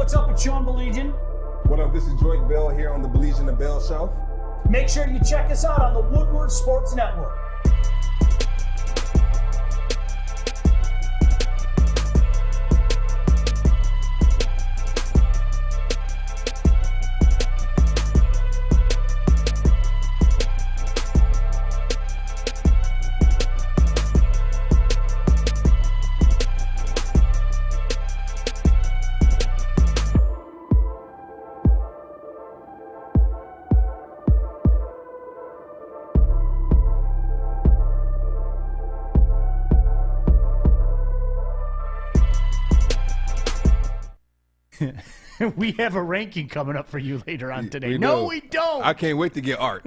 what's up with Sean Baligian? What up, this is Joique Bell here on the Baligian and Bell Show. Make sure you check us out on the Woodward Sports Network. We have a ranking coming up for you later on today. We don't. I can't wait to get Art.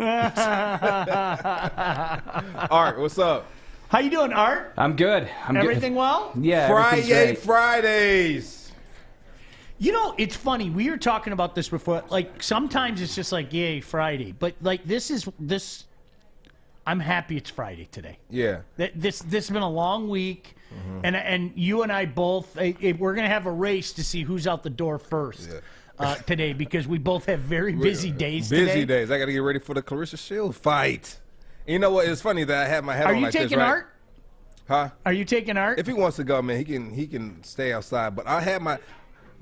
Art, what's up? How you doing, Art? I'm good. Everything well? Yeah. Fridays. You know, it's funny. We were talking about this before. Like, sometimes it's just like, yay, Friday. But, like, this. I'm happy it's Friday today. Yeah. This has been a long week. Mm-hmm. And you and I both, we're going to have a race to see who's out the door first today, because we both have very busy days today. Busy days. I got to get ready for the Clarissa Shield fight. And you know what? It's funny that I have my hat on like this, right? Are you taking Art? Huh? Are you taking Art? If he wants to go, man, he can stay outside. But I had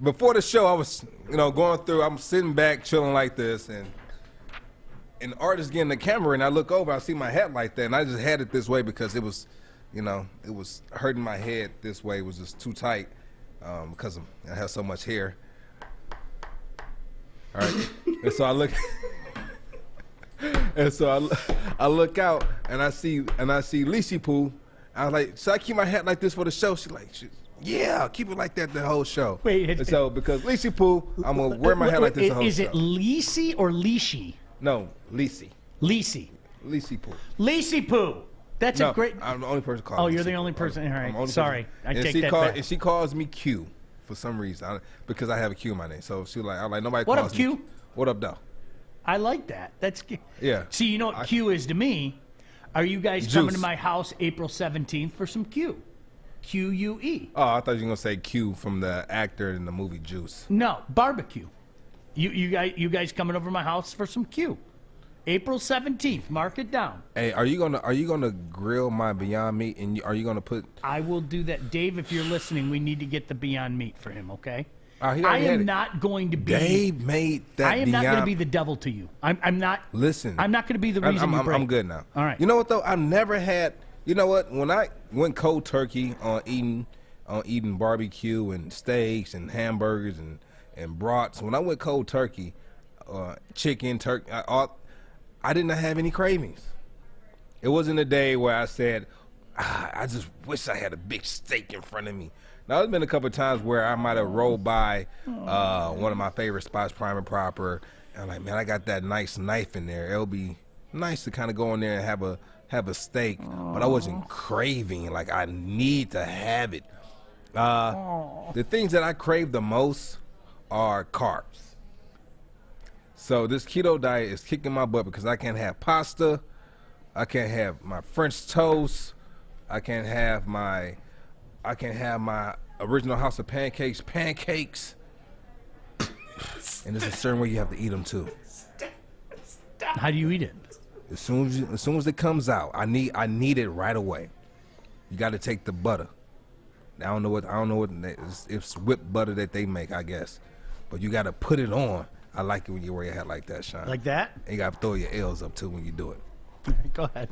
before the show, I was, going through, I'm sitting back, chilling like this, and Art is getting the camera, and I look over, I see my hat like that, and I just had it this way because it was, it was hurting my head this way. It was just too tight because I have so much hair. All right, and so I look, I look out, and I see Lisi Poo. I was like, should I keep my hat like this for the show? She's like, yeah, keep it like that the whole show. Wait, and so because Lisi Poo, I'm gonna wear my hat like this the whole show. Is it Lisi or Lishi? No, Lisi. Lisi. Lisi Poo. Lisi Poo. That's a great. I'm the only person called. Oh, you're the only person. All right. Sorry, I take that back. And she calls me Q for some reason because I have a Q in my name. So she's like, I'm like, nobody what calls up, me Q? What up, though? I like that. That's yeah. See, you know what Q is to me? Are you guys coming to my house April 17th for some Q? Q-U-E. Oh, I thought you were gonna say Q from the actor in the movie Juice. No, barbecue. You guys coming over to my house for some Q? April 17th. Mark it down. Hey, are you gonna grill my Beyond Meat, and are you gonna put? I will do that, Dave. If you're listening, we need to get the Beyond Meat for him. Okay. I am not going to be. Dave made that. I am not going to be the devil to you. I'm not. Listen. I'm not going to be the reason you break. I'm good now. All right. You know what though? I've never had. You know what? When I went cold turkey on eating barbecue and steaks and hamburgers and brats, when I went cold turkey, chicken, turkey, I did not have any cravings. It wasn't a day where I said, I just wish I had a big steak in front of me. Now, there's been a couple of times where I might have rolled by one of my favorite spots, Prime and Proper, and I'm like, man, I got that nice knife in there. It'll be nice to kind of go in there and have a steak, but I wasn't craving, like I need to have it. The things that I crave the most are carbs. So this keto diet is kicking my butt because I can't have pasta, I can't have my French toast, I can't have my original house of pancakes, and there's a certain way you have to eat them too. How do you eat it? As soon as it comes out, I need it right away. You got to take the butter. I don't know what it's whipped butter that they make, I guess, but you got to put it on. I like it when you wear your hat like that, Sean. Like that? And you got to throw your L's up too when you do it. Go ahead.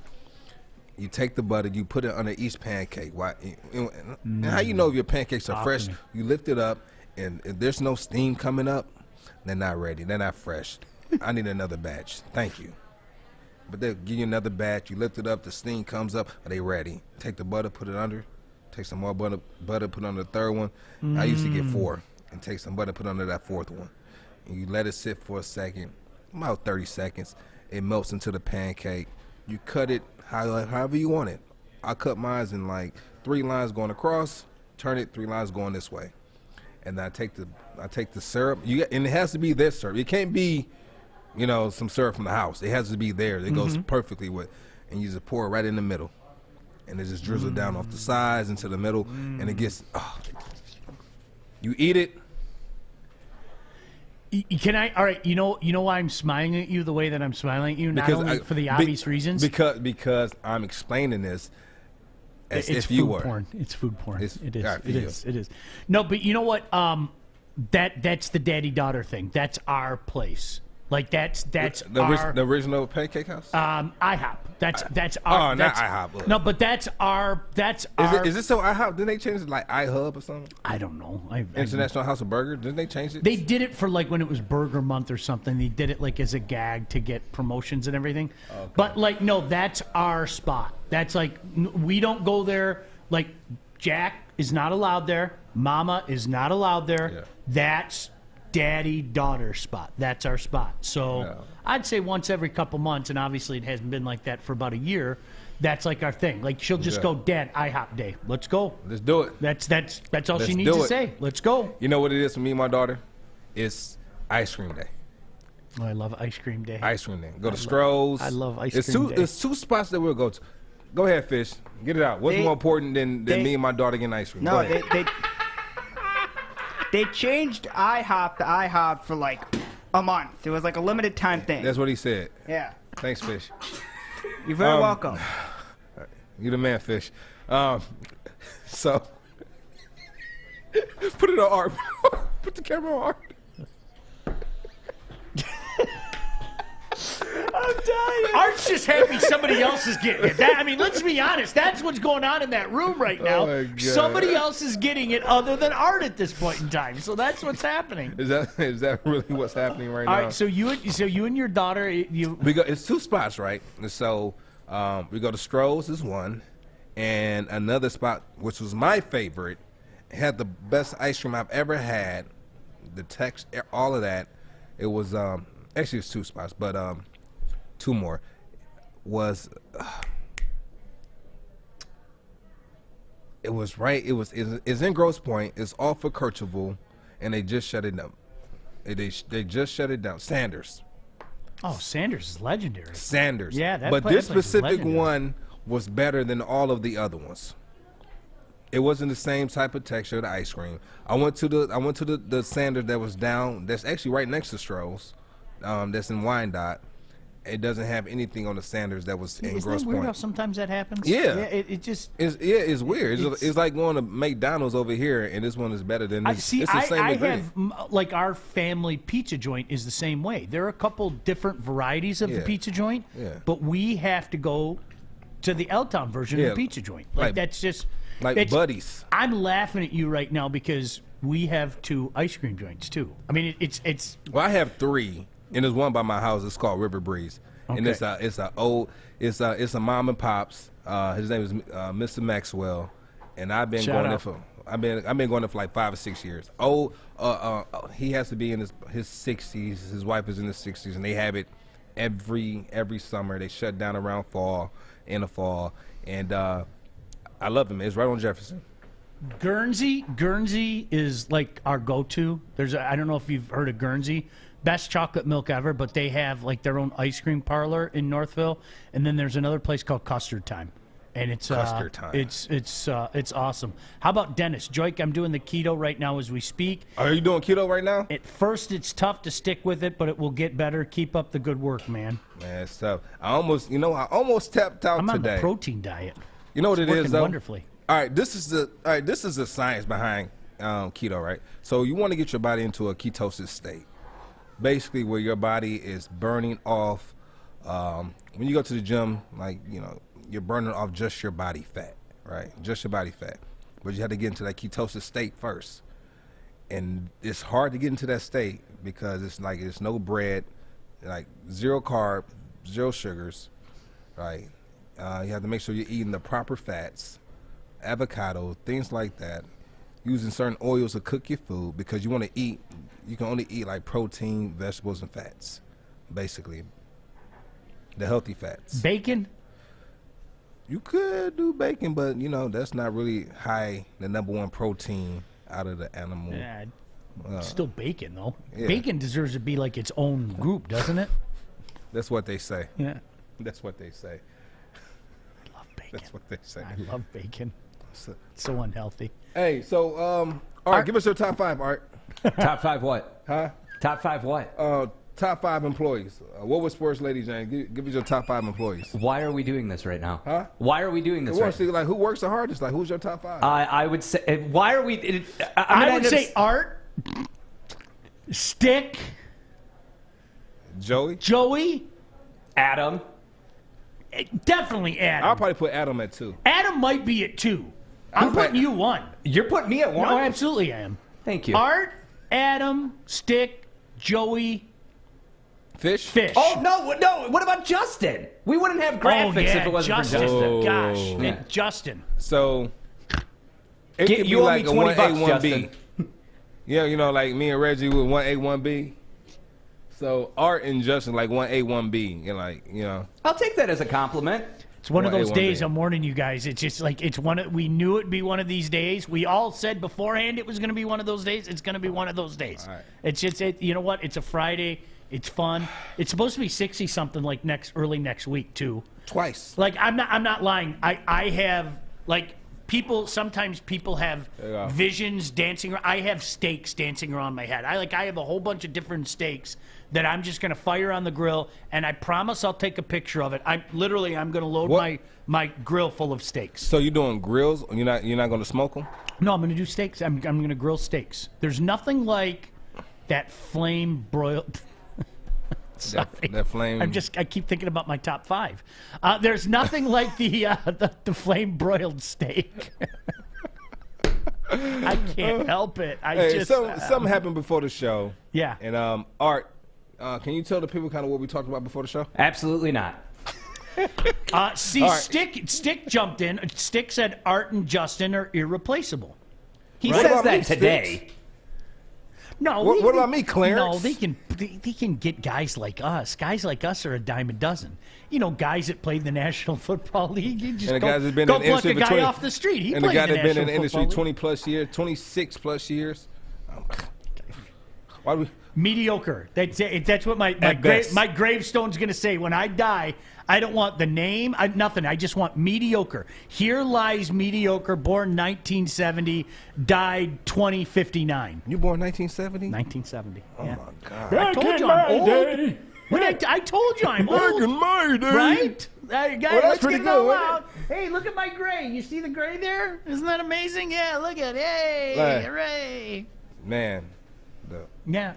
You take the butter, you put it under each pancake. And how you know if your pancakes are fresh? You lift it up, and if there's no steam coming up, they're not ready. They're not fresh. I need another batch. Thank you. But they'll give you another batch. You lift it up, the steam comes up. Are they ready? Take the butter, put it under. Take some more butter, put under the third one. I used to get 4, and take some butter, put under that 4th one. And you let it sit for a second, about 30 seconds. It melts into the pancake. You cut it however you want it. I cut mine in like 3 lines going across, turn it 3 lines going this way. And I take the syrup. And it has to be this syrup. It can't be, some syrup from the house. It has to be there. It goes perfectly with. And you just pour it right in the middle. And it just drizzles down off the sides into the middle. And it gets, you eat it. Can I? All right. You know why I'm smiling at you the way that I'm smiling at you? Not only for the obvious reasons. Because I'm explaining this as it's if you food were. porn. It's food porn. It is. It is. No, but you know what? That's the daddy-daughter thing. That's our place. Like that's the original Pancake House. IHOP. That's our. Oh, not IHOP. No, but that's our. Is it so IHOP? Didn't they change it like iHub or something? I don't know. International House of Burger. Didn't they change it? They did it for like when it was Burger Month or something. They did it like as a gag to get promotions and everything. Okay. But like no, that's our spot. That's like we don't go there. Like Jack is not allowed there. Mama is not allowed there. Yeah. That's daddy-daughter spot. That's our spot. So I'd say once every couple months, and obviously it hasn't been like that for about a year. That's like our thing. Like she'll just go, Dad, IHOP day. Let's go. Let's do it. That's all she needs to say. Let's go. You know what it is for me and my daughter? It's ice cream day. Oh, I love ice cream day. Ice cream day. Go to Stroh's. I love ice cream day. It's two spots that we'll go to. Go ahead, Fish. Get it out. What's more important than me and my daughter getting ice cream? No, they changed IHOP to IHOP for like a month. It was like a limited time thing. That's what he said. Yeah. Thanks, Fish. You're very welcome. You're the man, Fish. So put it on Art. Put the camera on Art. I'm dying. Art's just happy somebody else is getting it. I mean, let's be honest. That's what's going on in that room right now. Oh somebody else is getting it other than Art at this point in time. So that's what's happening. Is that really what's happening right now? All right. So you and your daughter, we go. It's two spots, right? And so we go to Stroh's is one, and another spot which was my favorite, had the best ice cream I've ever had. The text, all of that. It was actually it's two spots, but two more was it was right. It's in Grosse Pointe. It's off of Kercheval, and they just shut it down. They just shut it down. Sanders. Oh, Sanders is legendary. Sanders. Yeah, but this specific one was better than all of the other ones. It wasn't the same type of texture of the ice cream. I went to the Sanders that was down. That's actually right next to Stroh's. That's in Wyandotte. It doesn't have anything on the Sanders that was in Grosse Pointe. Isn't it weird how sometimes that happens? Yeah. It's weird. It's like going to McDonald's over here, and this one is better than this. It's the same ingredient. Like our family pizza joint is the same way. There are a couple different varieties of the pizza joint, but we have to go to the L-Town version of the pizza joint. Like that's just like buddies. I'm laughing at you right now because we have two ice cream joints too. I mean, it's. Well, I have three. And there's one by my house. It's called River Breeze, and it's a mom and pops. His name is Mr. Maxwell, and I've been going there for like 5 or 6 years. He has to be in his 60s. His wife is in his 60s, and they have it every summer. They shut down around in the fall, and I love him. It's right on Jefferson. Guernsey is like our go-to. I don't know if you've heard of Guernsey. Best chocolate milk ever, but they have like their own ice cream parlor in Northville, and then there's another place called Custard Time, and it's Custard Time. It's awesome. How about Dennis Joique? I'm doing the keto right now as we speak. Are you doing keto right now? At first, it's tough to stick with it, but it will get better. Keep up the good work, man. Man, it's tough. I almost tapped out I'm today. on the protein diet. You know what it is, though? Wonderfully. All right, this is the science behind keto, right? So you want to get your body into a ketosis state. Basically, where your body is burning off, when you go to the gym, like, you're burning off just your body fat, right? Just your body fat. But you have to get into that ketosis state first. And it's hard to get into that state because it's no bread, like zero carb, zero sugars, right? You have to make sure you're eating the proper fats, avocado, things like that. Using certain oils to cook your food because you can only eat like protein, vegetables, and fats, basically. The healthy fats. Bacon? You could do bacon, but that's not really the number one protein out of the animal. Yeah, still bacon though. Yeah. Bacon deserves to be like its own group, doesn't it? That's what they say. Yeah. That's what they say. I love bacon. That's what they say. I love bacon. It's so unhealthy. Hey, so Art, give us your top 5, Art. Top 5 what? Huh? Top 5 what? Top 5 employees. What was Sports Lady Jane? Give us your top 5 employees. Why are we doing this right now? Huh? Why are we doing this We right want to see like who works the hardest. Like who's your top 5? I would say, why are we? I would say Art, Stick, Joey, Adam. Definitely Adam. I'll probably put Adam at 2. Adam might be at 2. I'm putting you 1. You're putting me at 1? No, absolutely I am. Thank you. Art, Adam, Stick, Joey, Fish. Oh, no. What about Justin? We wouldn't have graphics if it wasn't Justin. for Justin. Gosh, Yeah. Justin. So it could be you owe like me a 20 1A, bucks, 1B. Justin. Yeah, you know, like me and Reggie with 1A, 1B. So Art and Justin like 1A, 1B. And like, you know. I'll take that as a compliment. It's one of those 1A, 1B. days. I'm warning you guys. It's just like we knew it'd be one of these days. We all said beforehand it was going to be one of those days. It's going to be one of those days. All right. It's just you know what? It's a Friday. It's fun. It's supposed to be 60 something like early next week too. Twice. Like I'm not lying. I have like sometimes people have There you go. visions dancing around. I have steaks dancing around my head. I have a whole bunch of different steaks that I'm just going to fire on the grill, and I promise I'll take a picture of it. I'm going to load What? my grill full of steaks. So you're doing grills? You're not going to smoke them? No, I'm going to do steaks. I'm going to grill steaks. There's nothing like that flame broiled. Sorry. That flame. I keep thinking about my top 5. There's nothing like the flame broiled steak. I can't help it. Something happened before the show. Yeah. And Art, can you tell the people kind of what we talked about before the show? Absolutely not. Right. Stick jumped in. Stick said Art and Justin are irreplaceable. He What says about that me, today. Sticks? No. What about me, Clarence? No, they can get guys like us. Guys like us are a dime a dozen. You know, guys that played in the National Football League. You just And the go, guys that's been go in the pluck a industry guy for 20 off the street. He and the played guy in the that's been in the National industry Football League. 20 plus years, 26 plus years. Why do we? Mediocre. That's what my best. gravestone's going to say. When I die, I don't want the name, nothing. I just want mediocre. Here lies mediocre, born 1970, died 2059. You born 1970? 1970. Oh Yeah. my God! I told you I'm old. I told you I'm Back old. in my day. Right? Guys, Well, that's let's pretty get it all good, out. Hey, look at my gray. You see the gray there? Isn't that amazing? Yeah, look at it. Hey, Right. hooray. Man. Yeah.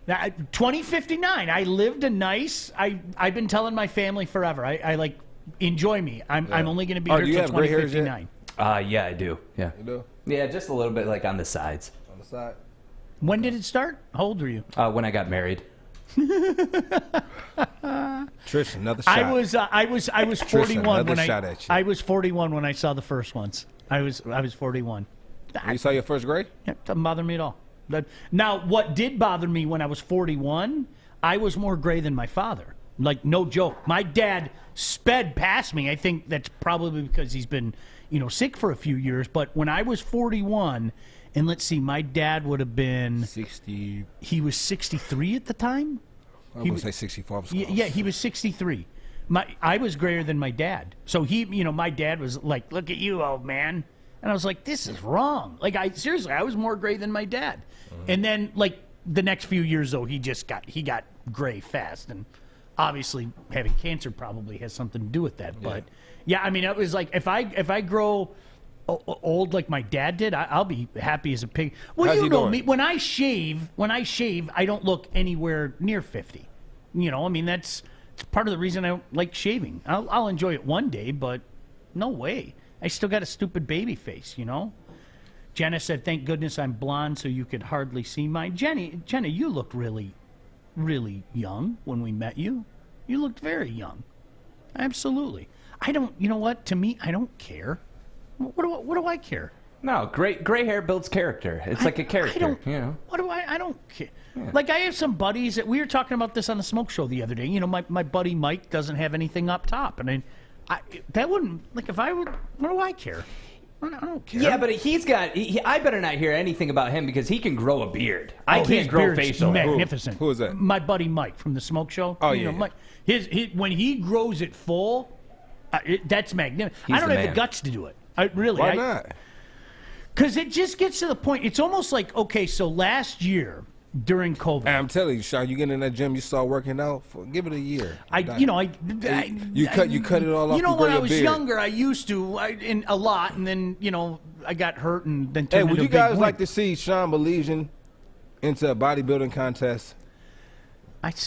Now, 2059. I lived a nice. I've been telling my family forever. I like enjoy me. I'm only going to be Oh, here do you till have gray hairs yet? 2059. Yeah, I do. Yeah. You do? Yeah, just a little bit like on the sides. On the side. When did it start? How old were you? When I got married. Trish, another shot. I was 41 another when shot at you. I was 41 when I saw the first ones. I was 41. You saw your first grade? Yeah, doesn't bother me at all. Now, what did bother me when I was 41, I was more gray than my father. Like, no joke. My dad sped past me. I think that's probably because he's been, sick for a few years. But when I was 41, and let's see, my dad would have been 60. He was 63 at the time. I was going to say 64. Yeah, he was 63. I was grayer than my dad. So my dad was like, "Look at you, old man." And I was like, this is wrong. Like, I was more gray than my dad. And then, like, the next few years, though, he got gray fast. And obviously, having cancer probably has something to do with that. But, yeah, I mean, it was like, if I grow old like my dad did, I'll be happy as a pig. Well, How's you he know doing? me. When I shave, I don't look anywhere near 50. I mean, it's part of the reason I like shaving. I'll enjoy it one day, but no way. I still got a stupid baby face, Jenna said, "Thank goodness I'm blonde so you could hardly see mine." Jenna, you looked really, really young when we met you. You looked very young. Absolutely. I don't, you know what? To me, I don't care. What do I care? No, gray hair builds character. It's like a character, I don't care. Yeah. Like, I have some buddies that we were talking about this on the Smoke Show the other day. My buddy Mike doesn't have anything up top, and that wouldn't, like, if I would, what do I care? I don't care. Yeah, but I better not hear anything about him because he can grow a beard. I can't grow facial hair. Magnificent. Who is that? My buddy Mike from the Smoke Show. Oh, yeah. Mike, when he grows it full, that's magnificent. I don't the have man. the guts to do it. Why not? Because it just gets to the point. It's almost like, okay, so last year during COVID. And I'm telling you, Sean, you get in that gym, you start working out, give it a year. You cut it all off. You know, when I was younger, I used to, a lot, and then, I got hurt and then turned would into you a big guys wimp. like to see Sean Baligian into a bodybuilding contest?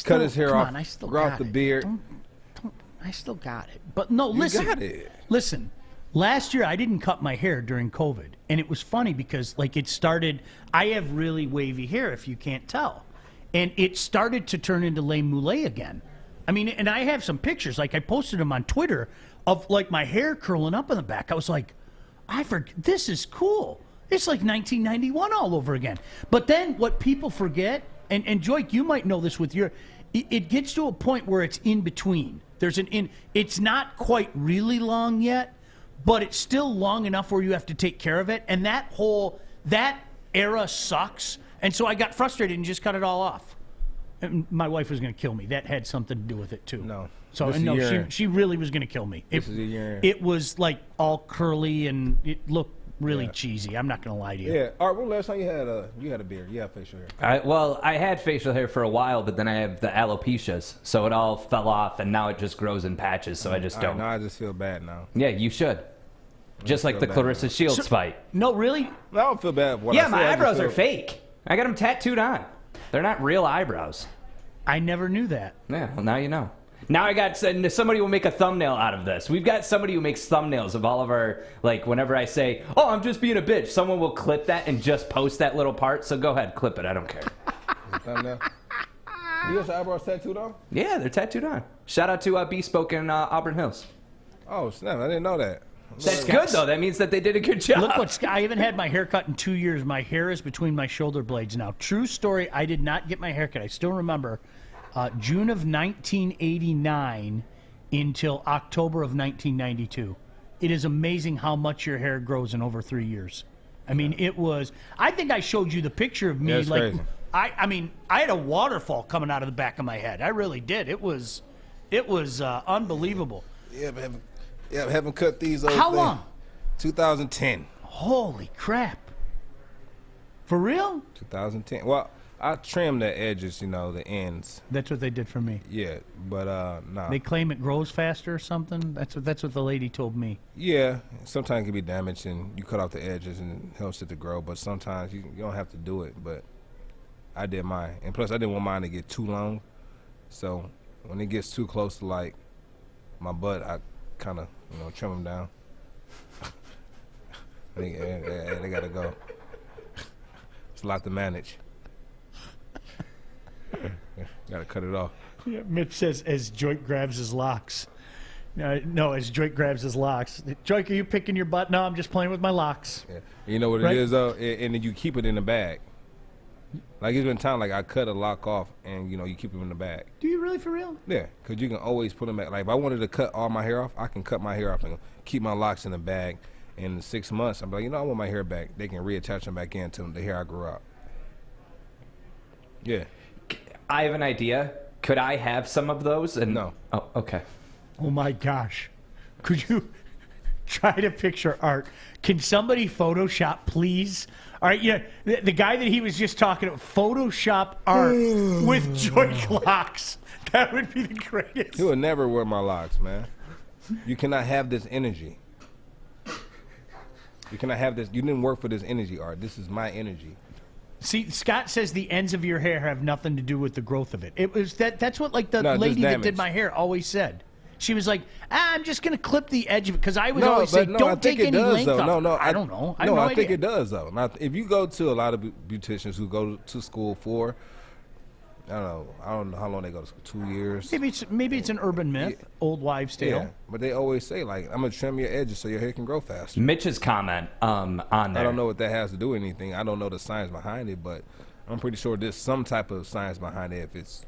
Cut his hair off, grow out the beard. I still got it. But no, listen. You got it. Listen, last year I didn't cut my hair during COVID. And it was funny because, it started, I have really wavy hair, if you can't tell. And it started to turn into Les Moulets again. I mean, and I have some pictures, I posted them on Twitter, of, my hair curling up in the back. I was like, this is cool. It's like 1991 all over again. But then what people forget, and Joique, you might know this with it gets to a point where it's in between. It's not quite really long yet, but it's still long enough where you have to take care of it. And that era sucks. And so I got frustrated and just cut it all off. And my wife was going to kill me. That had something to do with it too. No. So she really was going to kill me. It was all curly and it looked really cheesy. I'm not going to lie to you. Yeah. All right. When last time you had a beard? You had facial hair. I had facial hair for a while, but then I have the alopecias, so it all fell off, and now it just grows in patches. So I just don't. Now I just feel bad now. Yeah, you should. Just like the Clarissa Shields fight. No, really? I don't feel bad. My eyebrows are fake. I got them tattooed on. They're not real eyebrows. I never knew that. Yeah, well, now you know. Now I got somebody will make a thumbnail out of this. We've got somebody who makes thumbnails of all of our, whenever I say, oh, I'm just being a bitch, someone will clip that and just post that little part. So go ahead, clip it. I don't care. Thumbnail. You got your eyebrows tattooed on? Yeah, they're tattooed on. Shout out to Bespoke in Auburn Hills. Oh, snap. I didn't know that. That's good, though. That means that they did a good job. Look, I haven't had my hair cut in 2 years. My hair is between my shoulder blades now. True story, I did not get my hair cut. I still remember June of 1989 until October of 1992. It is amazing how much your hair grows in over 3 years. I mean, it was. I think I showed you the picture of me. Yeah, crazy. I had a waterfall coming out of the back of my head. I really did. It was unbelievable. Yeah, but haven't cut these. How long? 2010. Holy crap! For real? 2010. Well, I trimmed the edges, the ends. That's what they did for me. Yeah, but no. They claim it grows faster or something. That's what the lady told me. Yeah, sometimes it can be damaged and you cut off the edges and it helps it to grow. But sometimes you don't have to do it. But I did mine, and plus I didn't want mine to get too long. So when it gets too close to my butt, I kind of trim them down. They gotta go. It's a lot to manage. Gotta cut it off. Yeah, Mitch says as Joique grabs his locks. No, as Joique grabs his locks. Joique, are you picking your butt? No, I'm just playing with my locks. Yeah. You know what it is though, and then you keep it in the bag. It's been time I cut a lock off and you keep them in the bag. Do you really, for real? Yeah, because you can always put them back. If I wanted to cut all my hair off, I can cut my hair off and keep my locks in the bag. And in 6 months, I'm like, I want my hair back. They can reattach them back into the hair I grew out. Yeah. I have an idea. Could I have some of those? No. Oh, okay. Oh my gosh. Could you try to picture Art? Can somebody Photoshop, please? All right, the guy that he was just talking about, Photoshop Art with Joique locks. That would be the greatest. He would never wear my locks, man. You cannot have this energy. You cannot have this. You didn't work for this energy, Art. This is my energy. See, Scott says the ends of your hair have nothing to do with the growth of it. It was that's what the lady that did my hair always said. She was like, I'm just going to clip the edge of it. Because I was always saying, don't take any length off. I don't know. I have no idea. Think it does, though. Now, if you go to a lot of beauticians who go to school for, I don't know how long they go to school, 2 years. Maybe it's an urban myth, old wives' tale. Yeah, but they always say, I'm going to trim your edges so your hair can grow faster. Mitch's comment on there. I don't know what that has to do with anything. I don't know the science behind it, but I'm pretty sure there's some type of science behind it if it's...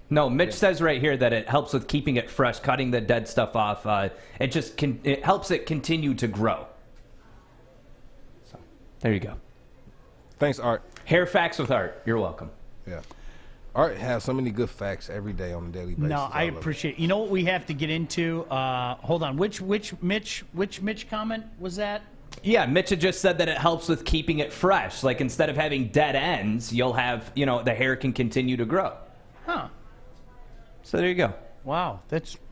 No, Mitch says right here that it helps with keeping it fresh, cutting the dead stuff off. It helps it continue to grow. So, there you go. Thanks, Art. Hair facts with Art. You're welcome. Yeah. Art has so many good facts every day on a daily basis. No, I appreciate it. You know what we have to get into? Hold on. Which Mitch comment was that? Yeah, Mitch had just said that it helps with keeping it fresh. Like, instead of having dead ends, you'll have, the hair can continue to grow. Huh. So there you go. Wow.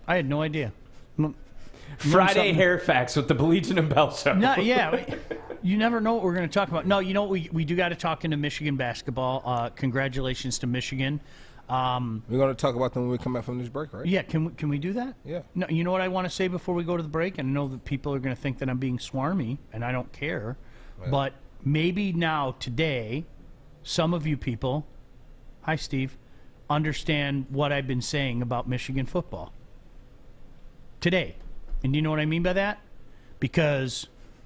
I had no idea. Friday hair facts with the Baligian and Bell show. No, yeah. You never know what we're going to talk about. No, you know what? We do got to talk into Michigan basketball. Congratulations to Michigan. We're going to talk about them when we come back from this break, right? Yeah, can we do that? Yeah. No, you know what I want to say before we go to the break? And I know that people are going to think that I'm being swarmy, and I don't care. Yeah. But maybe now, today, some of you people, hi, Steve, understand what I've been saying about Michigan football. Today. And you know what I mean by that? Because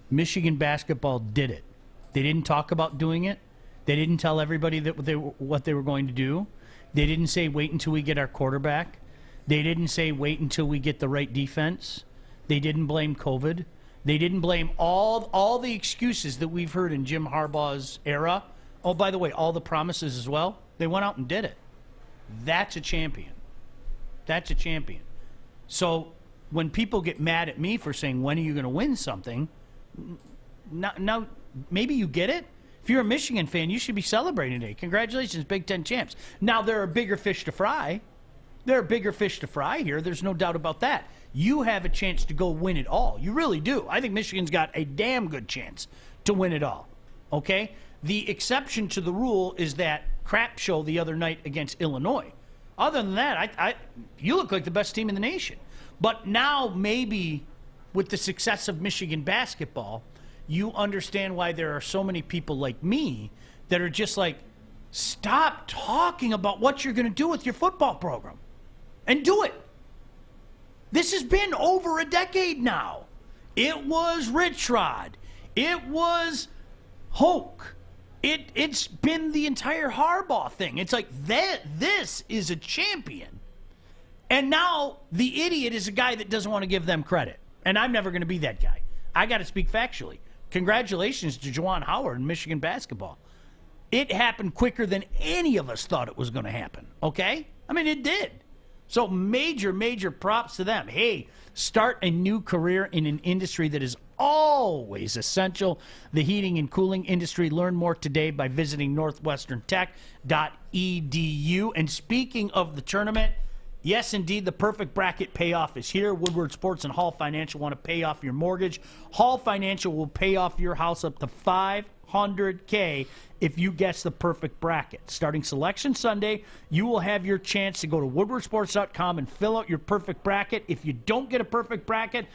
Michigan basketball did it. They didn't talk about doing it. They didn't tell everybody what they were going to do. They didn't say, wait until we get our quarterback. They didn't say, wait until we get the right defense. They didn't blame COVID. They didn't blame all the excuses that we've heard in Jim Harbaugh's era. Oh, by the way, all the promises as well. They went out and did it. That's a champion. That's a champion. So when people get mad at me for saying, when are you going to win something, now maybe you get it. If you're a Michigan fan, you should be celebrating today. Congratulations, Big Ten champs. Now, there are bigger fish to fry. There are bigger fish to fry here. There's no doubt about that. You have a chance to go win it all. You really do. I think Michigan's got a damn good chance to win it all. Okay? The exception to the rule is that crap show the other night against Illinois. Other than that, you look like the best team in the nation. But now maybe with the success of Michigan basketball, you understand why there are so many people like me that are just like, stop talking about what you're going to do with your football program and do it. This has been over a decade now. It was Rich Rod. It was Hoke. It's been the entire Harbaugh thing. It's like this is a champion. And now the idiot is a guy that doesn't want to give them credit. And I'm never going to be that guy. I got to speak factually. Congratulations to Juwan Howard in Michigan basketball. It happened quicker than any of us thought it was going to happen, okay? I mean, it did. So major, major props to them. Hey, start a new career in an industry that is always essential, the heating and cooling industry. Learn more today by visiting northwesterntech.edu. And speaking of the tournament, yes, indeed, the perfect bracket payoff is here. Woodward Sports and Hall Financial want to pay off your mortgage. Hall Financial will pay off your house up to $500K if you guess the perfect bracket. Starting Selection Sunday, you will have your chance to go to woodwardsports.com and fill out your perfect bracket. If you don't get a perfect bracket,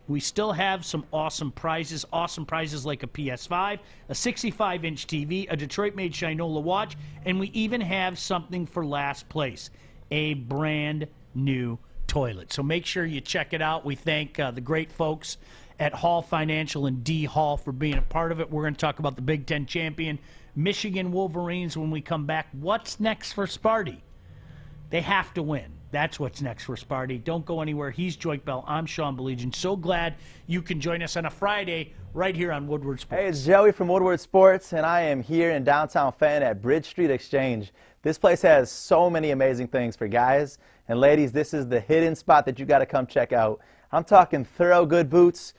we still have some awesome prizes like a PS5, a 65-inch TV, a Detroit-made Shinola watch, and we even have something for last place, a brand new toilet. So make sure you check it out. We thank the great folks at Hall Financial and D Hall for being a part of it. We're going to talk about the Big Ten champion, Michigan Wolverines, when we come back. What's next for Sparty? They have to win. That's what's next for Sparty. Don't go anywhere. He's Joique Bell. I'm Sean Baligian. So glad you can join us on a Friday right here on Woodward Sports. Hey, it's Joey from Woodward Sports, and I am here in downtown Fenton at Bridge Street Exchange. This place has so many amazing things for guys and ladies. This is the hidden spot that you got to come check out. I'm talking thorough good boots,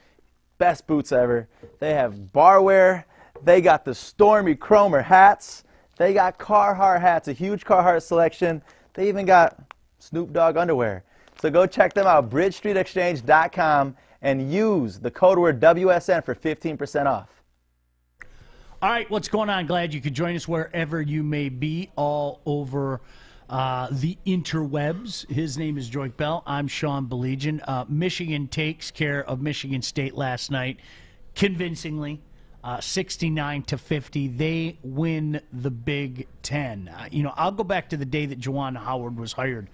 best boots ever. They have barware. They got the Stormy Cromer hats. They got Carhartt hats, a huge Carhartt selection. They even got Snoop Dogg underwear. So go check them out, bridgestreetexchange.com, and use the code word WSN for 15% off. All right, what's going on? Glad you could join us wherever you may be all over the interwebs. His name is Joique Bell. I'm Sean Baligian. Michigan takes care of Michigan State last night convincingly, 69-50. They win the Big Ten. I'll go back to the day that Juwan Howard was hired.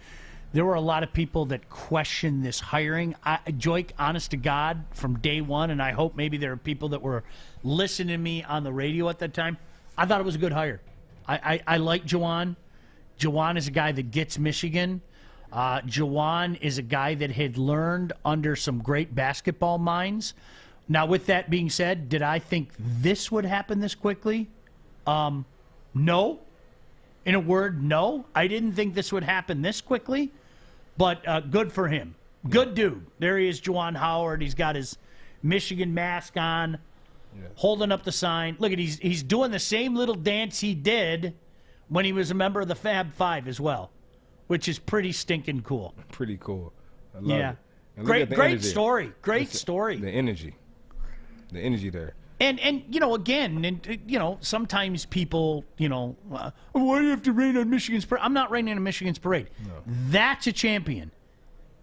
There were a lot of people that questioned this hiring. Joique, honest to God, from day one, and I hope maybe there are people that were listening to me on the radio at that time, I thought it was a good hire. I like Juwan. Juwan is a guy that gets Michigan. Juwan is a guy that had learned under some great basketball minds. Now, with that being said, did I think this would happen this quickly? No. In a word, no. I didn't think this would happen this quickly, but good for him. Good dude. There he is, Juwan Howard. He's got his Michigan mask on. holding up the sign. Look at he's doing the same little dance he did when he was a member of the Fab Five as well, which is pretty stinking cool. Pretty cool. I love it. And Great energy. story. Great story. The energy there. And again, sometimes people, why do you have to rain on Michigan's parade? I'm not raining on Michigan's parade. No. That's a champion.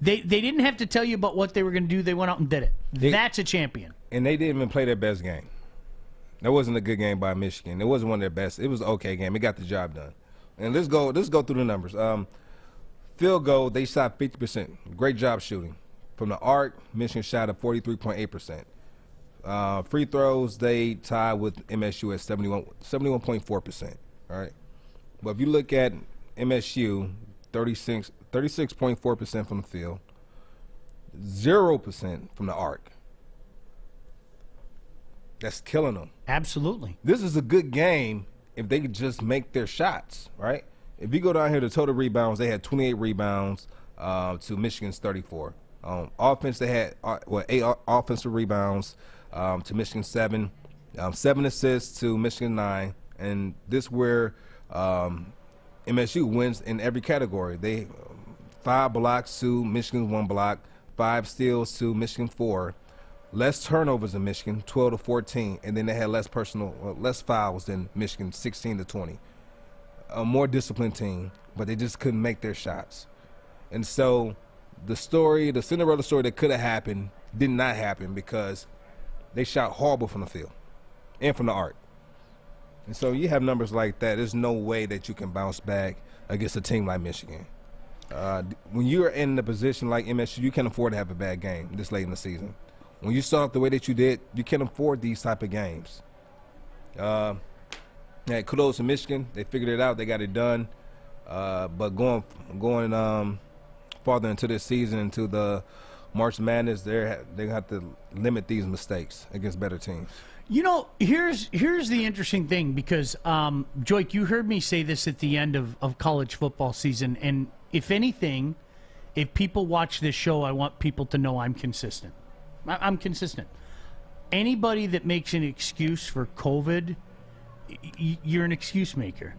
They didn't have to tell you about what they were going to do. They went out and did it. That's a champion. And they didn't even play their best game. That wasn't a good game by Michigan. It wasn't one of their best. It was an okay game. It got the job done. And let's go through the numbers. Field goal, they shot 50%. Great job shooting. From the arc, Michigan shot at 43.8%. Free throws, they tied with MSU at 71.4%. All right. But if you look at MSU, 36.4% from the field, 0% from the arc. That's killing them. Absolutely. This is a good game if they could just make their shots, right? If you go down here to total rebounds, they had 28 rebounds to Michigan's 34. Offense, they had 8 offensive rebounds to Michigan 7. 7 assists to Michigan 9. And this where MSU wins in every category. They 5 blocks to Michigan 1 block, 5 steals to Michigan 4. Less turnovers than Michigan, 12 to 14, and then they had less fouls than Michigan, 16 to 20. A more disciplined team, but they just couldn't make their shots. And so the Cinderella story that could have happened did not happen because they shot horrible from the field and from the arc. And so you have numbers like that. There's no way that you can bounce back against a team like Michigan. When you're in a position like MSU, you can't afford to have a bad game this late in the season. When you start off the way that you did, you can't afford these type of games. Kudos to Michigan. They figured it out. They got it done. But going farther into this season, into the March Madness, they have to limit these mistakes against better teams. Here's the interesting thing because, Joique, you heard me say this at the end of college football season, and if anything, if people watch this show, I want people to know I'm consistent. I'm consistent. Anybody that makes an excuse for COVID, you're an excuse maker.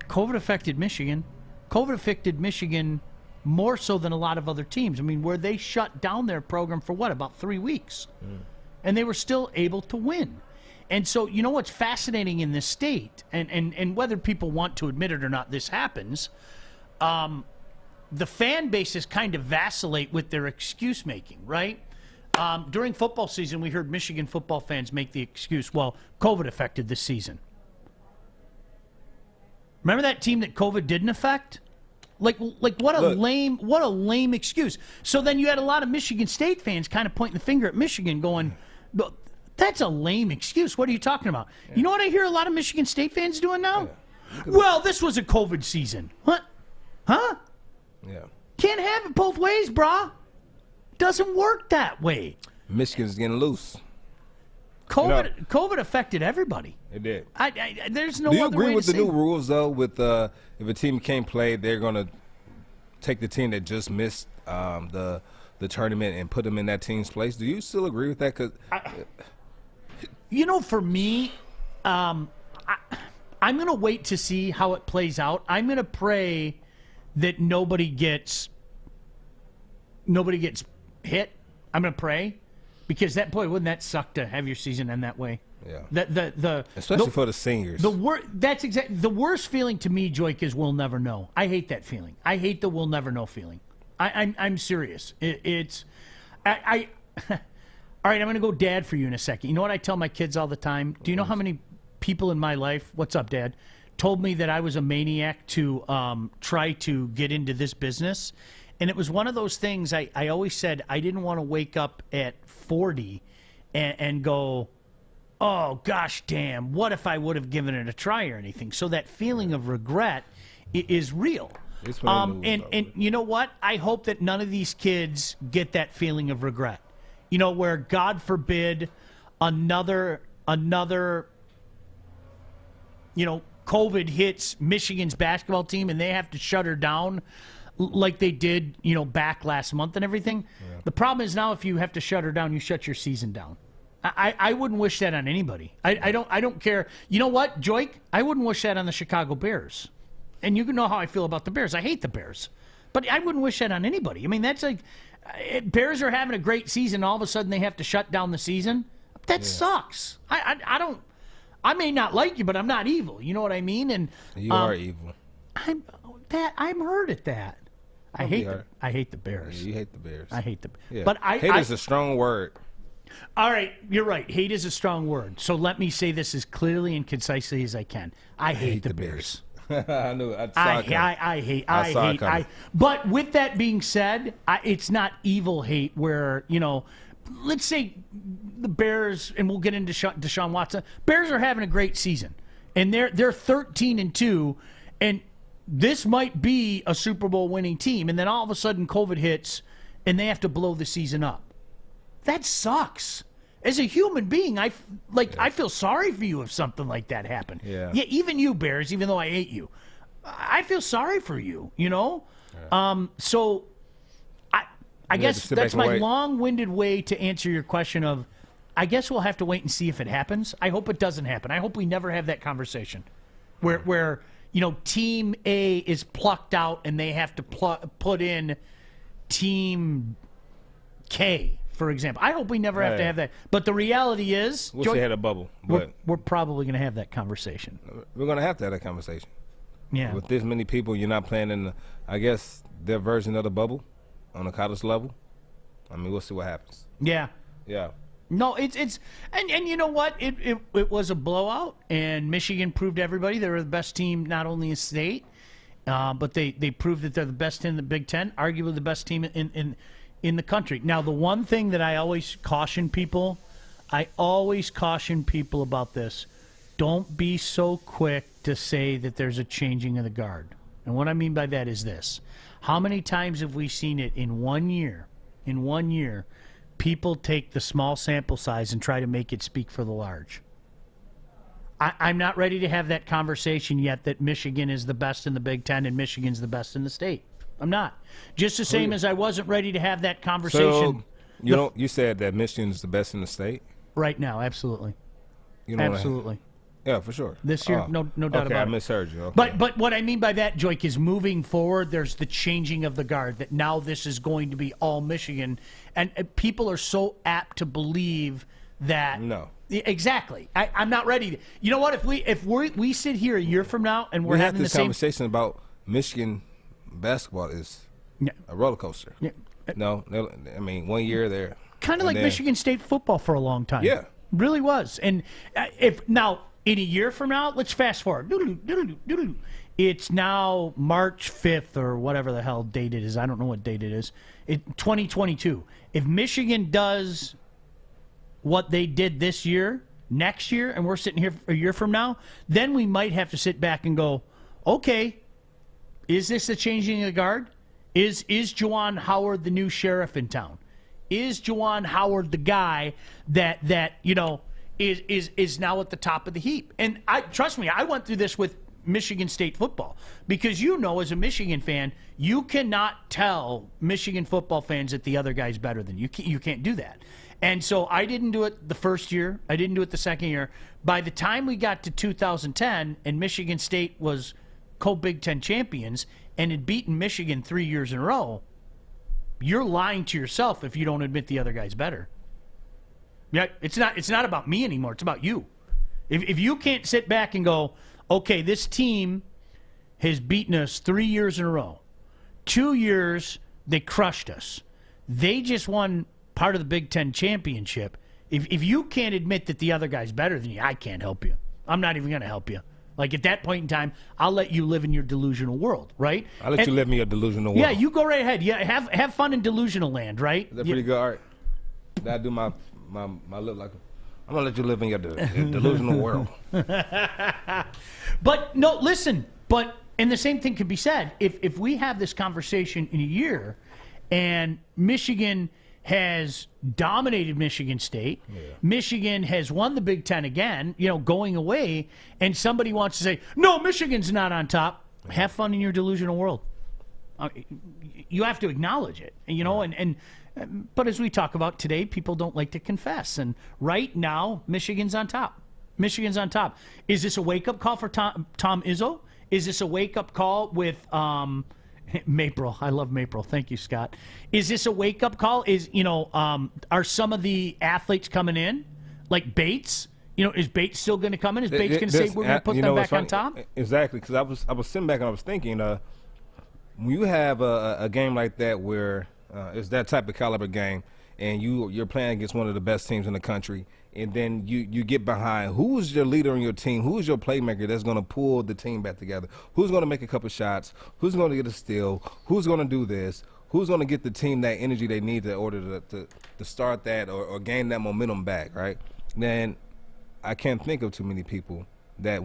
COVID affected Michigan. COVID affected Michigan more so than a lot of other teams. I mean, where they shut down their program for about 3 weeks. And they were still able to win. And so, what's fascinating in this state, and whether people want to admit it or not, this happens, the fan bases kind of vacillate with their excuse making, right? During football season, we heard Michigan football fans make the excuse, well, COVID affected this season. Remember that team that COVID didn't affect? What a lame excuse. So then you had a lot of Michigan State fans kind of pointing the finger at Michigan going, that's a lame excuse. What are you talking about? Yeah. You know what I hear a lot of Michigan State fans doing now? Yeah. Well, this was a COVID season. What? Huh? Yeah. Can't have it both ways, brah. Doesn't work that way. Michigan's getting loose. COVID affected everybody. It did. There's no. Do you other agree way with to the say new rules though? With if a team can't play, they're gonna take the team that just missed the tournament and put them in that team's place. Do you still agree with that? Cause for me, I'm gonna wait to see how it plays out. I'm gonna pray that nobody gets hit. I'm gonna pray because wouldn't that suck to have your season end that way? Yeah. Especially for the seniors. That's exactly the worst feeling to me, Joique, is we'll never know. I hate that feeling. I hate the we'll never know feeling. I'm serious. All right, I'm going to go dad for you in a second. You know what I tell my kids all the time? Do you know how many people in my life, what's up, Dad, told me that I was a maniac to try to get into this business? And it was one of those things I always said I didn't want to wake up at 40 and go, oh, gosh, damn, what if I would have given it a try or anything? So that feeling of regret is real. And you know what? I hope that none of these kids get that feeling of regret. Where, God forbid, another COVID hits Michigan's basketball team and they have to shut her down like they did, back last month and everything. Yeah. The problem is now if you have to shut her down, you shut your season down. I wouldn't wish that on anybody. I don't care. You know what, Joique? I wouldn't wish that on the Chicago Bears. And you know how I feel about the Bears. I hate the Bears. But I wouldn't wish that on anybody. I mean, that's like Bears are having a great season. All of a sudden, they have to shut down the season. That sucks. I don't. I may not like you, but I'm not evil. You know what I mean? And You are evil. I'm hurt at that. I hate the Bears. Yeah, you hate the Bears. I hate the. Yeah. But hate is a strong word. All right, you're right. Hate is a strong word. So let me say this as clearly and concisely as I can. I hate the Bears. I knew it. I hate. But with that being said, it's not evil hate where, let's say the Bears, and we'll get into Deshaun Watson. Bears are having a great season, and they're 13-2, and this might be a Super Bowl winning team, and then all of a sudden COVID hits, and they have to blow the season up. That sucks. As a human being, I feel sorry for you if something like that happened. Yeah. Even you, Bears, even though I hate you, I feel sorry for you. So I guess that's my long-winded way to answer your question of, I guess we'll have to wait and see if it happens. I hope it doesn't happen. I hope we never have that conversation where Team A is plucked out and they have to put in Team K, for example. I hope we never have to have that. But the reality is, wish they had a bubble. But we're probably going to have that conversation. We're going to have that conversation. Yeah. With this many people, you're not playing in, I guess, their version of the bubble on the college level. I mean, we'll see what happens. Yeah. Yeah. No, it's and you know what? It was a blowout, and Michigan proved to everybody they were the best team not only in state, but they proved that they're the best in the Big Ten, arguably the best team in the country. Now, the one thing that I always caution people about this: don't be so quick to say that there's a changing of the guard. And what I mean by that is this: how many times have we seen it in 1 year? In 1 year, people take the small sample size and try to make it speak for the large. I'm not ready to have that conversation yet that Michigan is the best in the Big Ten and Michigan's the best in the state. I'm not. Just the same as I wasn't ready to have that conversation. So, you said that Michigan is the best in the state? Right now, absolutely. Absolutely. Yeah, for sure. This year, no doubt about it. Okay, I misheard you. Okay. But what I mean by that, Joique, is moving forward, there's the changing of the guard, that now this is going to be all Michigan. And people are so apt to believe that. No. Exactly. I'm not ready to. You know what? If we sit here a year from now and we're having this the same conversation about Michigan basketball is a roller coaster. Yeah. No, I mean 1 year there. Kind of like Michigan State football for a long time. Yeah. Really was. And if now in a year from now, let's fast forward. It's now March 5th or whatever the hell date it is. I don't know what date it is. 2022. If Michigan does what they did this year, next year, and we're sitting here a year from now, then we might have to sit back and go, okay, is this a changing of the guard? Is Juwan Howard the new sheriff in town? Is Juwan Howard the guy that is now at the top of the heap? And trust me, I went through this with Michigan State football, because as a Michigan fan, you cannot tell Michigan football fans that the other guy's better than you. You can't do that. And so I didn't do it the first year. I didn't do it the second year. By the time we got to 2010 and Michigan State was co-Big Ten champions and had beaten Michigan 3 years in a row, you're lying to yourself if you don't admit the other guy's better. Yeah, it's not about me anymore. It's about you. If you can't sit back and go, okay, this team has beaten us 3 years in a row. 2 years, they crushed us. They just won part of the Big Ten championship. If you can't admit that the other guy's better than you, I can't help you. I'm not even going to help you. Like, at that point in time, I'll let you live in your delusional world, right? I'll let you live in your delusional world. Yeah, you go right ahead. Yeah, have fun in delusional land, right? Is that pretty good art? Did I do my lip like I'm going to let you live in your delusional world. But, no, listen. And the same thing could be said. If we have this conversation in a year and Michigan has dominated Michigan State. Yeah. Michigan has won the Big Ten again, going away, and somebody wants to say, no, Michigan's not on top. Yeah. Have fun in your delusional world. you have to acknowledge it, you know. But as we talk about today, people don't like to confess. And right now, Michigan's on top. Michigan's on top. Is this a wake-up call for Tom Izzo? Is this a wake-up call with Mapril? I love Mapril. Thank you, Scott. Is this a wake-up call? Are some of the athletes coming in, like Bates? Is Bates still going to come in? Is Bates going to say we're going to put them back on top? Exactly, because I was sitting back and I was thinking, when you have a game like that where it's that type of caliber game, and you're playing against one of the best teams in the country, and then you get behind, who's your leader on your team? Who's your playmaker that's going to pull the team back together? Who's going to make a couple shots? Who's going to get a steal? Who's going to do this? Who's going to get the team that energy they need in order to start that or gain that momentum back, right? Then I can't think of too many people that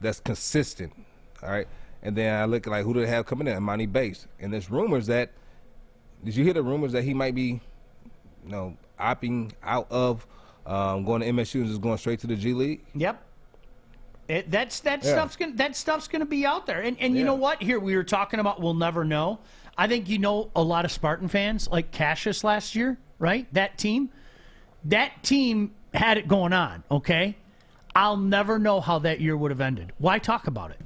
that's consistent, all right? And then I look like who do they have coming in? Imani Bates. And there's rumors that – did you hear the rumors that he might be, opting out of going to MSU and just going straight to the G League? Yep. Stuff's gonna be out there. And you know what? Here, we were talking about we'll never know. I think a lot of Spartan fans, like Cassius last year, right? That team had it going on, okay? I'll never know how that year would have ended. Why talk about it?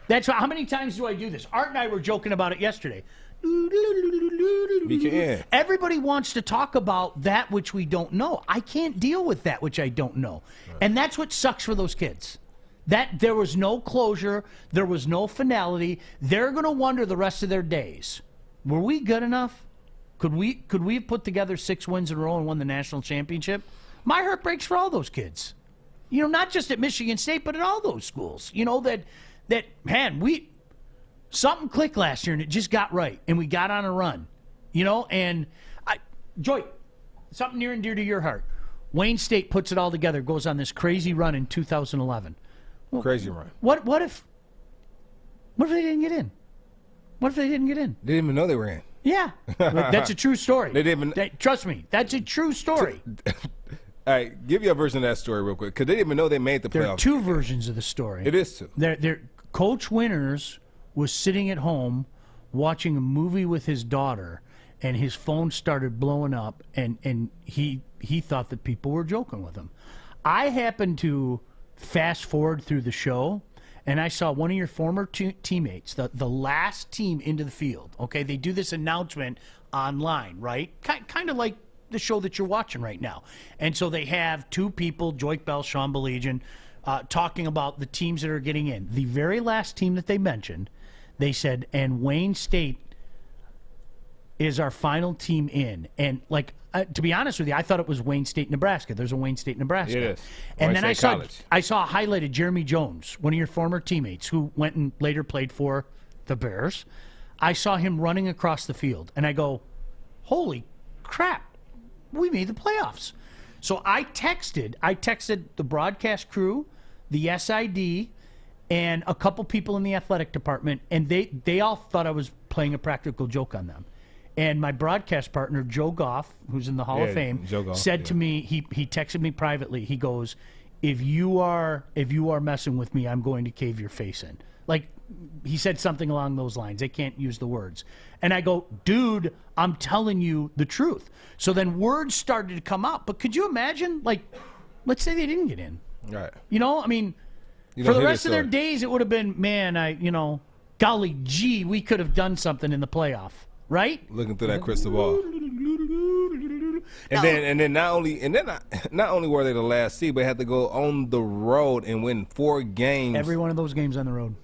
That's why. How many times do I do this? Art and I were joking about it yesterday. Everybody wants to talk about that which we don't know. I can't deal with that which I don't know. Right. And that's what sucks for those kids. That there was no closure, there was no finality. They're going to wonder the rest of their days. Were we good enough? Could we have put together 6 wins in a row and won the national championship? My heart breaks for all those kids. Not just at Michigan State, but at all those schools. Something clicked last year, and it just got right, and we got on a run, And Joy, something near and dear to your heart. Wayne State puts it all together, goes on this crazy run in 2011. Well, crazy run. What if they didn't get in? What if they didn't get in? They didn't even know they were in. Yeah, that's a true story. They didn't trust me, that's a true story. All right, give you a version of that story real quick, because they didn't even know they made the playoffs. There are 2 versions of the story. It is 2. Coach Winters was sitting at home watching a movie with his daughter, and his phone started blowing up, and he thought that people were joking with him. I happened to fast forward through the show, and I saw one of your former teammates, the last team into the field. Okay, they do this announcement online, right? Kind of like the show that you're watching right now. And so they have 2 people, Joique Bell, Sean Baligian, talking about the teams that are getting in. The very last team that they mentioned, they said, and Wayne State is our final team in. And, to be honest with you, I thought it was Wayne State, Nebraska. There's a Wayne State, Nebraska. Yes. And then I saw highlighted Jeremy Jones, one of your former teammates, who went and later played for the Bears. I saw him running across the field, and I go, holy crap, we made the playoffs. So I texted the broadcast crew, the SID, and a couple people in the athletic department, and they all thought I was playing a practical joke on them. And my broadcast partner, Joe Goff, who's in the Hall of Fame, said to me, he texted me privately, he goes, if you are messing with me, I'm going to cave your face in. He said something along those lines. I can't use the words. And I go, dude, I'm telling you the truth. So then words started to come out. But could you imagine, let's say they didn't get in. Right. For the rest of their days, it would have been, man, golly gee, we could have done something in the playoff. Right? Looking through that crystal ball. And then not only were they the last seed, but had to go on the road and win 4 games. Every one of those games on the road.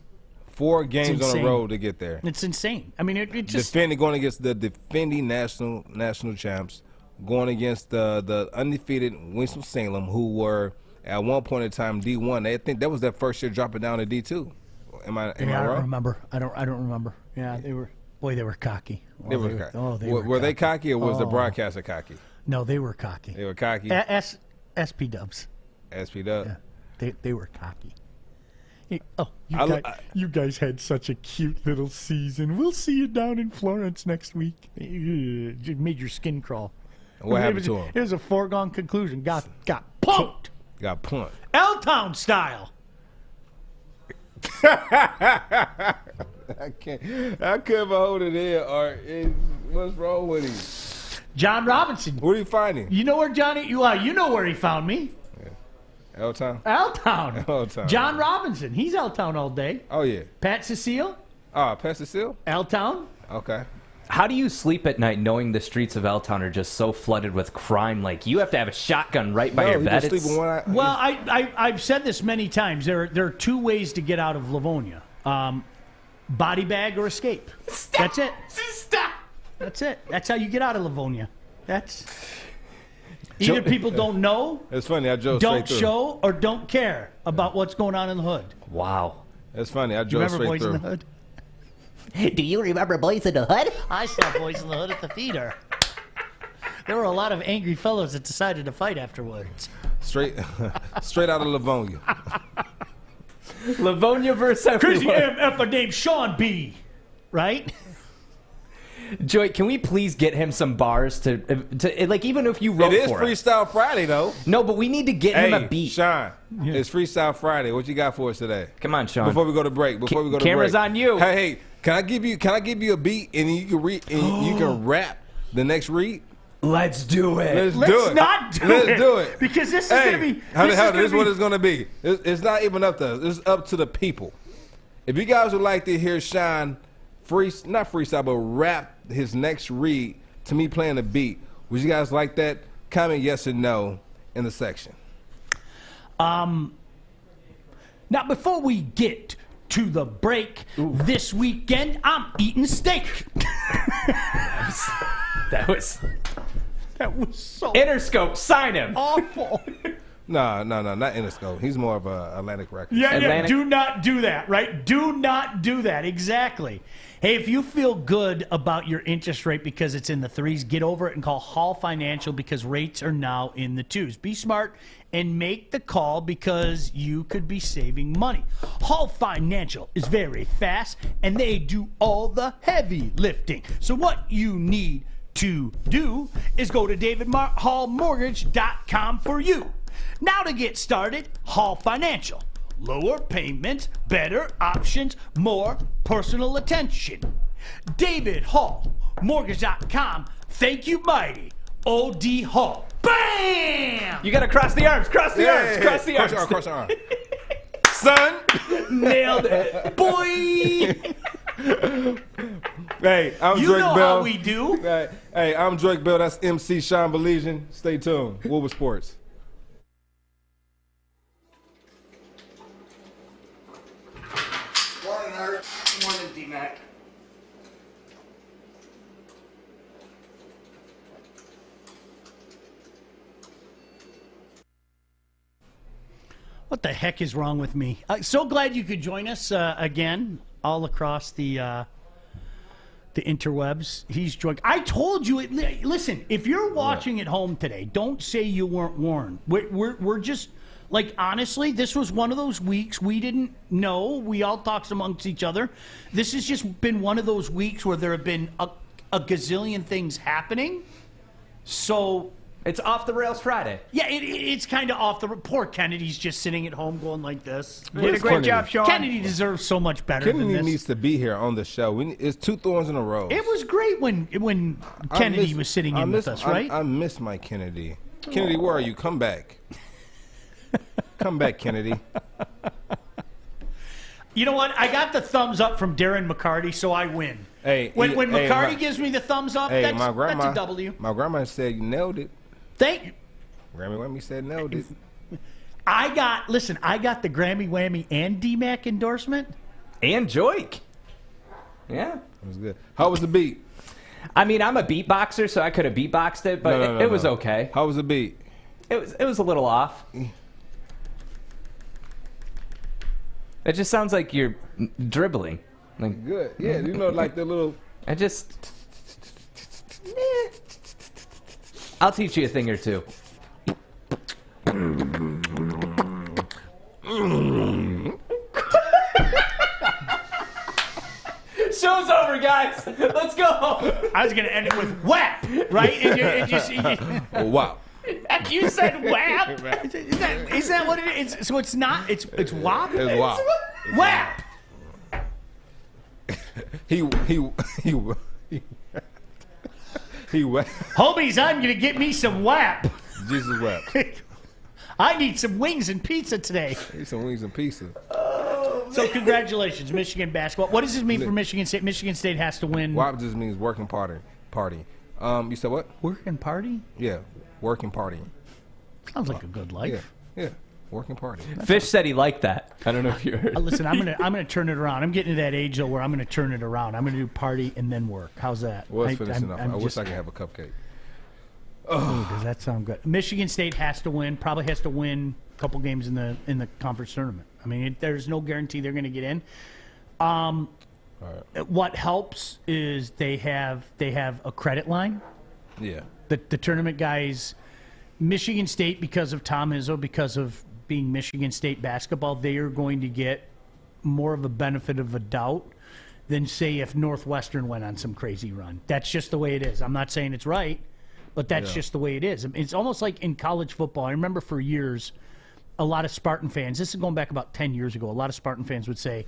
4 games on the road to get there. It's insane. I mean, it just going against the defending national champs, going against the undefeated Winston-Salem, who were at one point in time D1. I think that was their first year dropping down to D2. Am I wrong? I don't remember. I don't remember. Yeah, they were. Boy, they were cocky. They were cocky. Were they cocky, or was the broadcaster cocky? No, they were cocky. They were cocky. SP Dubs. SP Dubs. Yeah, they were cocky. You guys had such a cute little season. We'll see you down in Florence next week. It made your skin crawl. What happened to him? It was a foregone conclusion. Got punked. Got punked. L-Town style. I can't. I couldn't hold it in, Art. What's wrong with him? John Robinson. What are you finding? You know where Johnny? You know where he found me. L-Town? L-Town. L-Town. John Robinson. He's L-Town all day. Oh, yeah. Pat Cecile. Pat Cecile? L-Town. Okay. How do you sleep at night knowing the streets of L-Town are just so flooded with crime? Like, you have to have a shotgun right by your bed. Well, I've said this many times. There are two ways to get out of Livonia. Body bag or escape. That's it. Stop. That's it. That's how you get out of Livonia. That's... Either people don't know, it's funny, I drove don't straight through. show, or don't care about what's going on in the hood. Wow. It's funny, I Do you drove remember straight Boys through. in the Hood? Do you remember Boys in the Hood? I saw Boys in the Hood at the theater. There were a lot of angry fellows that decided to fight afterwards. Straight out of Livonia. Livonia versus Crazy everyone. MF named Sean B. Right? Joy, can we please get him some bars to like, even if you wrote It is for it. Freestyle Friday, though. No, but we need to get him a Hey, beat. Sean, it's Freestyle Friday. What you got for us today? Come on, Sean. Before we go to break. Camera's on you. Hey, can I give you a beat and you can read and you can rap the next read? Let's do it. Let's do Let's it. not do Let's it. do it. Because this is Hey, going to be... this is what it's going to be. It's not even up to us. It's up to the people. If you guys would like to hear Sean not freestyle, but rap his next read to me playing the beat, would you guys like that? Comment yes or no in the section. Now, before we get to the break, this weekend, I'm eating steak. That was So Interscope. Sign him. awful. No, not Interscope. He's more of a Atlantic Records. Yeah, Atlantic- do not do that, right? Do not do that. Exactly. Hey, if you feel good about your interest rate because it's in the 3s, get over it and call Hall Financial because rates are now in the 2s. Be smart and make the call because you could be saving money. Hall Financial is very fast and they do all the heavy lifting. So what you need to do is go to davidhallmortgage.com for you. Now to get started, Hall Financial. Lower payments, better options, more personal attention. DavidHallMortgage.com. Thank you, mighty. O.D. Hall. Bam! You gotta cross the arms. Cross the arms. Cross the arms. Cross your arm. Son. Nailed it. Boy! Hey, I'm You Drake know Bell. how we do. Hey, I'm Drake Bell. That's MC Sean Baligian. Stay tuned. Woodward Sports. Morning, Art. Morning, D-Mac. What the heck is wrong with me? So glad you could join us again, all across the interwebs. He's Joique. I told you. Listen, if you're watching at home today, don't say you weren't warned. We're just like, honestly, this was one of those weeks we didn't know. We all talked amongst each other. This has just been one of those weeks where there have been a gazillion things happening. So. It's off the rails Friday. Yeah, it's kind of off the... Poor Kennedy's just sitting at home going like this. You did a great job, Sean. Kennedy deserves so much better than Kennedy this. needs to be here on the show. It's 2 thorns in a row. It was great when Kennedy was sitting in with us, right? I miss Mike Kennedy. Kennedy, where are you? Come back. Come back, Kennedy. You know what? I got the thumbs up from Darren McCarty, so I win. Hey, when hey, McCarty gives me the thumbs up, Hey, that's my a W. My grandma said you nailed it. Thank you. Grammy Whammy said nailed it. I got the Grammy Whammy and DMAC endorsement. And Joique. Yeah. It was good. How was the beat? I mean, I'm a beatboxer, so I could have beatboxed it, but it was okay. How was the beat? It was a little off. It just sounds like you're dribbling. Like, Good. Yeah, you know, like the little... I just... I'll teach you a thing or two. Show's over, guys. Let's go. I was going to end it with WAP, right? Oh, wow. You said WAP? Is that what it is? So it's not, it's WAP? It's wow. WAP. he Homies, I'm gonna get me some WAP. Jesus wept. I need some wings and pizza today. Need some wings and pizza. So congratulations, Michigan basketball. What does this mean for Michigan State? Michigan State has to win. WAP just means working party. You said what? Working party? Yeah, working party. Sounds like a good life. Yeah, working party. Fish said he liked that. I don't know if you heard. Listen, I'm gonna turn it around. I'm getting to that age though where I'm gonna turn it around. I'm gonna do party and then work. How's that? Well, it's finishing up. I wish I could have a cupcake. Oh, does that sound good? Michigan State has to win. Probably has to win a couple games in the conference tournament. I mean, there's no guarantee they're going to get in. What helps is they have a credit line. Yeah. The tournament guys, Michigan State, because of Tom Izzo, because of being Michigan State basketball, they are going to get more of a benefit of a doubt than, say, if Northwestern went on some crazy run. That's just the way it is. I'm not saying it's right, but that's just the way it is. It's almost like in college football. I remember for years, a lot of Spartan fans, this is going back about 10 years ago, a lot of Spartan fans would say,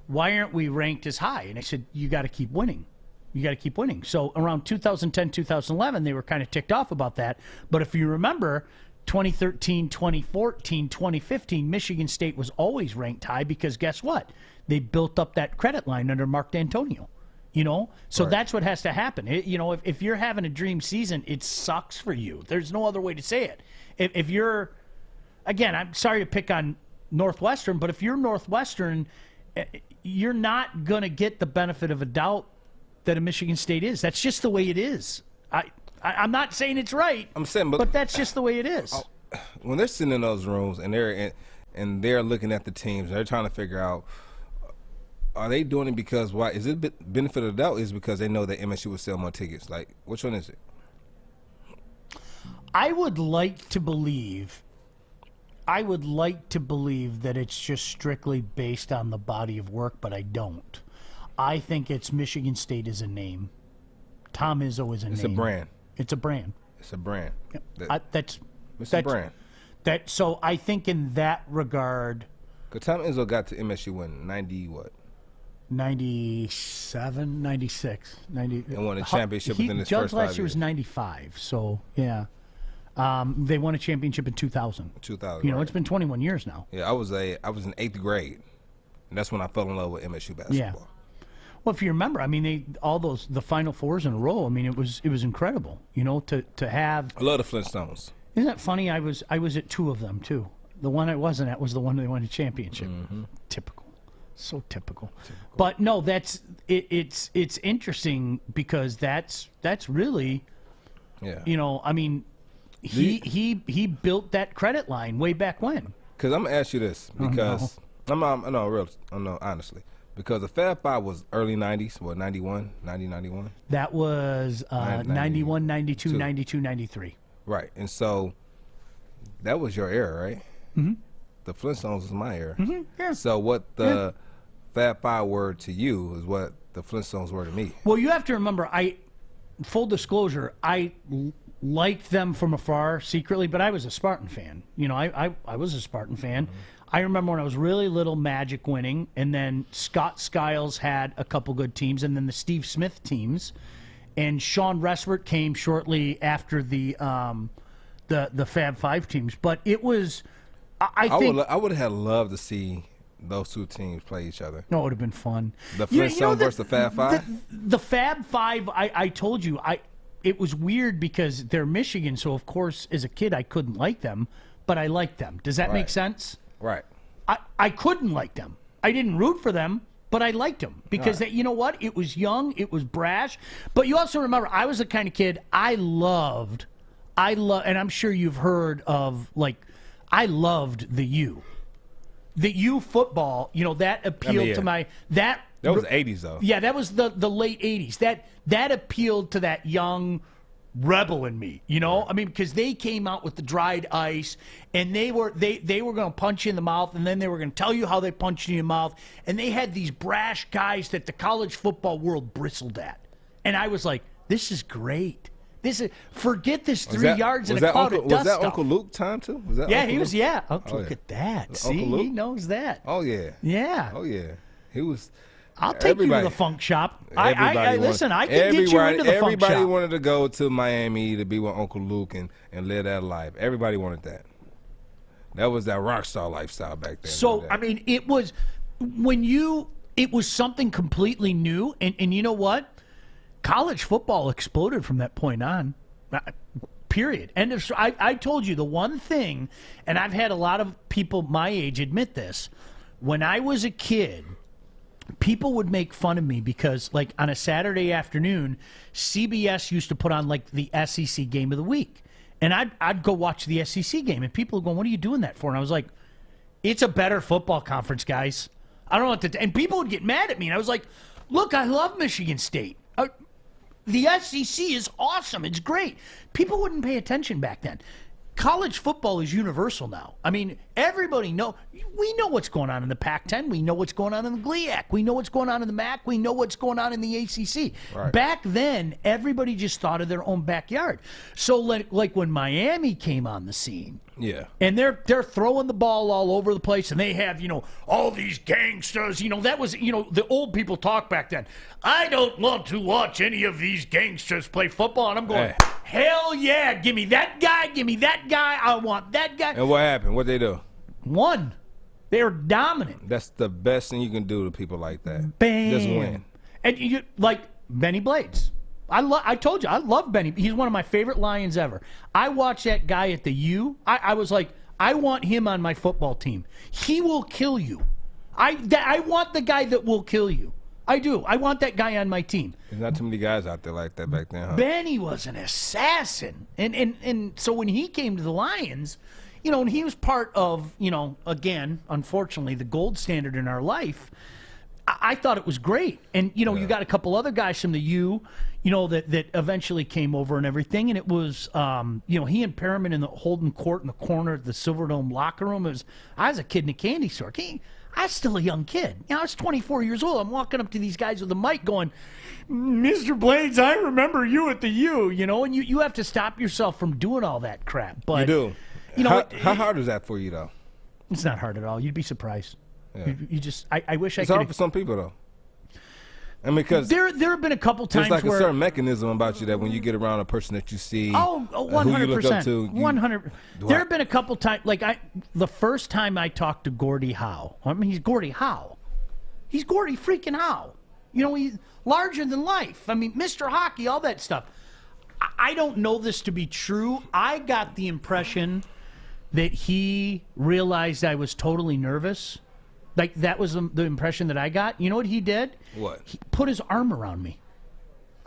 why aren't we ranked as high? And I said, you got to keep winning. You got to keep winning. So around 2010, 2011, they were kind of ticked off about that. But if you remember, 2013, 2014, 2015, Michigan State was always ranked high because guess what? They built up that credit line under Mark D'Antonio. You know, so that's what has to happen. If you're having a dream season, it sucks for you. There's no other way to say it. If you're, again, I'm sorry to pick on Northwestern, but if you're Northwestern, you're not going to get the benefit of a doubt that a Michigan State is. That's just the way it is. I'm not saying it's right. I'm saying, but that's just the way it is. When they're sitting in those rooms and they're looking at the teams, they're trying to figure out. Are they doing it because why? Is it benefit of the doubt? Is because they know that MSU will sell more tickets? Like, which one is it? I would like to believe that it's just strictly based on the body of work, but I don't. I think it's Michigan State is a name. Tom Izzo is a name. It's a brand. It's a brand. It's a brand. That's a brand. So I think in that regard. Because Tom Izzo got to MSU in 90 what? 97, 96, 90. And won a championship within his first 5 years. Last year years. was 95, so yeah. They won a championship in 2000. 2000. It's been 21 years now. Yeah, I was in 8th grade, and that's when I fell in love with MSU basketball. Yeah. Well, if you remember, I mean, the Final Fours in a row. I mean, it was incredible. To have. I love the Flintstones. Isn't that funny? I was at 2 of them too. The one I wasn't at was the one they won a championship. Mm-hmm. Typical. So typical. But no, that's it's interesting because that's really, I mean, he built that credit line way back when. Because I'm gonna ask you this because honestly, because the Fab Five was early 90s, 91, 90, 91. That was 91, 92, 92, 93. Right, and so that was your era, right? Mm-hmm. The Flintstones was my era. Mm-hmm. Yeah. So what the Fab Five were to you is what the Flintstones were to me. Well, you have to remember, full disclosure, I liked them from afar secretly, but I was a Spartan fan. I was a Spartan fan. Mm-hmm. I remember when I was really little, Magic winning, and then Scott Skiles had a couple good teams, and then the Steve Smith teams, and Sean Resvert came shortly after the Fab Five teams. But it was. I would have loved to see those two teams play each other. No, it would have been fun. The Flintstones versus the Fab Five? The Fab Five, I told you, it was weird because they're Michigan, so of course, as a kid, I couldn't like them, but I liked them. Does that make sense? Right. I couldn't like them. I didn't root for them, but I liked them because, you know what? It was young, it was brash, but you also remember, I was the kind of kid, I loved, and I'm sure you've heard of, I loved the U. The U football, that appealed to my that was the 80s though. Yeah, that was the late 80s. That appealed to that young rebel in me, Right. I mean, because they came out with the dried ice, and they were going to punch you in the mouth, and then they were going to tell you how they punched you in the mouth, and they had these brash guys that the college football world bristled at, and I was like, this is great. Forget this 3 yards in a cloud of dust. Was that Uncle Luke time too? He was. Yeah. Look at that. See, he knows that. Oh yeah. Yeah. Oh yeah. He was. I'll take you to the funk shop. Listen, I can get you into the funk shop. Everybody wanted to go to Miami to be with Uncle Luke and live that life. Everybody wanted that. That was that rock star lifestyle back then. So, I mean, it was something completely new. And you know what? College football exploded from that point on. Period. And I told you the one thing, and I've had a lot of people my age admit this. When I was a kid, people would make fun of me because, like, on a Saturday afternoon, CBS used to put on, like, the SEC game of the week. And I'd go watch the SEC game, and people would go, what are you doing that for? And I was like, it's a better football conference, guys. I don't know what to and people would get mad at me. And I was like, look, I love Michigan State. The SEC is awesome. It's great. People wouldn't pay attention back then. College football is universal now. I mean, everybody we know what's going on in the Pac-10. We know what's going on in the GLIAC. We know what's going on in the MAC. We know what's going on in the ACC. Right. Back then, everybody just thought of their own backyard. So, like when Miami came on the scene, yeah, and they're throwing the ball all over the place, and they have, all these gangsters. That was, the old people talk back then. I don't want to watch any of these gangsters play football. And I'm going, hell yeah, give me that guy, I want that guy. And what happened? What'd they do? Won. They were dominant. That's the best thing you can do to people like that. Bam. Just win. And like Benny Blades. I told you, I love Benny. He's one of my favorite Lions ever. I watched that guy at the U. I was like, I want him on my football team. He will kill you. I want the guy that will kill you. I do. I want that guy on my team. There's not too many guys out there like that back then, huh? Benny was an assassin. And so when he came to the Lions, and he was part of, again, unfortunately, the gold standard in our life, I thought it was great. And, you got a couple other guys from the U, that eventually came over and everything. And it was, he and Perriman in the holding court in the corner of the Silverdome locker room. I was a kid in a candy store. I was still a young kid. I was 24 years old. I'm walking up to these guys with a mic going, Mr. Blades, I remember you at the U, and you have to stop yourself from doing all that crap. But you do. How hard is that for you, though? It's not hard at all. You'd be surprised. Yeah. You just, I wish I could. It's hard for some people, though. I mean, because there have been a couple times there's like where a certain mechanism about you that when you get around a person that you see, 100%, who you look up to, 100. There have been a couple times, the first time I talked to Gordie Howe. I mean, he's Gordie Howe. He's Gordie freaking Howe. He's larger than life. I mean, Mr. Hockey, all that stuff. I don't know this to be true. I got the impression that he realized I was totally nervous. Like, that was the impression that I got. You know what he did? What? He put his arm around me.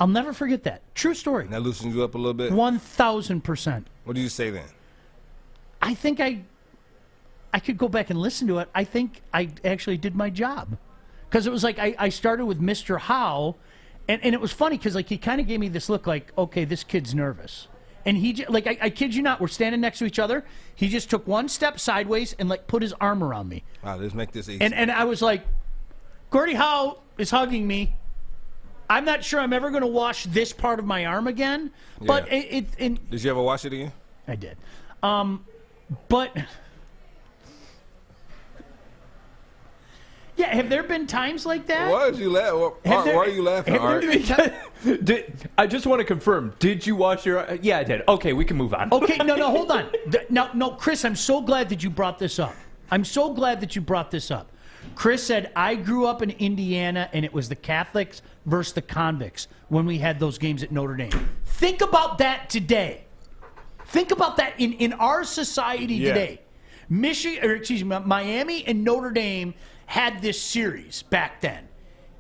I'll never forget that. True story. And that loosens you up a little bit? 1,000%. What did you say then? I think I could go back and listen to it. I think I actually did my job. Because it was like I started with Mr. Howe, and it was funny because, he kind of gave me this look like, okay, this kid's nervous. And he, I kid you not, we're standing next to each other. He just took one step sideways and, put his arm around me. Wow, let's make this easy. And I was like, Gordie Howe is hugging me. I'm not sure I'm ever going to wash this part of my arm again. Yeah. But did you ever wash it again? I did. But yeah, have there been times like that? Why did you laugh? Why are you laughing, Art? I just want to confirm. Did you wash your? Yeah, I did. Okay, we can move on. Okay, no, hold on. No, Chris, I'm so glad that you brought this up. Chris said, I grew up in Indiana, and it was the Catholics versus the Convicts when we had those games at Notre Dame. Think about that today. Think about that in our society today. Miami and Notre Dame had this series back then,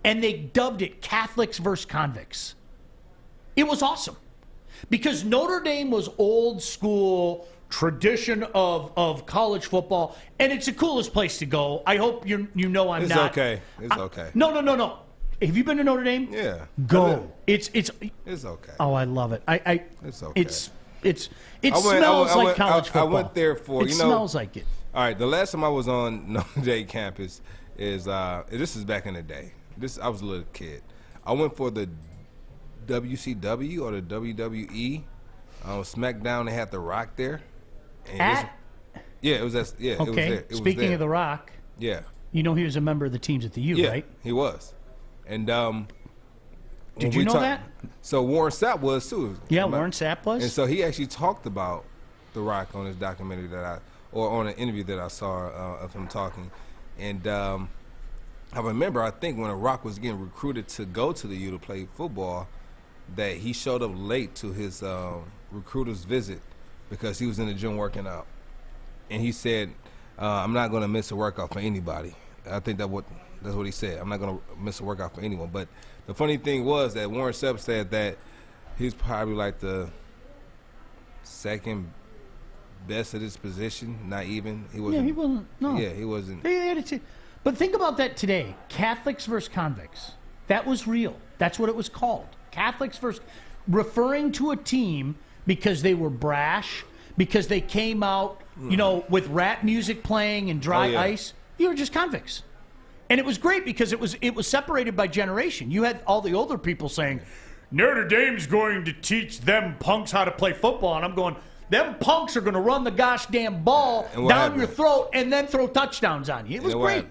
and they dubbed it Catholics versus Convicts. It was awesome because Notre Dame was old school tradition of college football, and it's the coolest place to go. I hope I'm not. It's okay. No. Have you been to Notre Dame? Yeah. Go. It's okay. Oh, I love it. It's okay. It smells like college football. I went there for It smells like it. All right. The last time I was on Notre Dame campus is this is back in the day. I was a little kid. I went for the WCW or the WWE. SmackDown. They had The Rock there. And it was okay. It was there. Speaking of The Rock, yeah, he was a member of the teams at the U, right? He was. And Did you know that? So Warren Sapp was too. Yeah, Warren Sapp was. And so he actually talked about The Rock on his documentary or on an interview that I saw of him talking. And I remember, I think when The Rock was getting recruited to go to the U to play football, that he showed up late to his recruiter's visit because he was in the gym working out. And he said, I'm not going to miss a workout for anybody. I think that's what he said. I'm not going to miss a workout for anyone. But the funny thing was that Warren Sapp said that he's probably like the second best at his position. Not even. He wasn't. Yeah, he wasn't. No. Yeah, he wasn't. But think about that today. Catholics versus convicts. That was real. That's what it was called. Catholics versus, referring to a team because they were brash, because they came out, with rap music playing and dry ice. You were just convicts. And it was great because it was separated by generation. You had all the older people saying, Notre Dame's going to teach them punks how to play football. And I'm going, them punks are going to run the gosh damn ball down your throat and then throw touchdowns on you. It was great.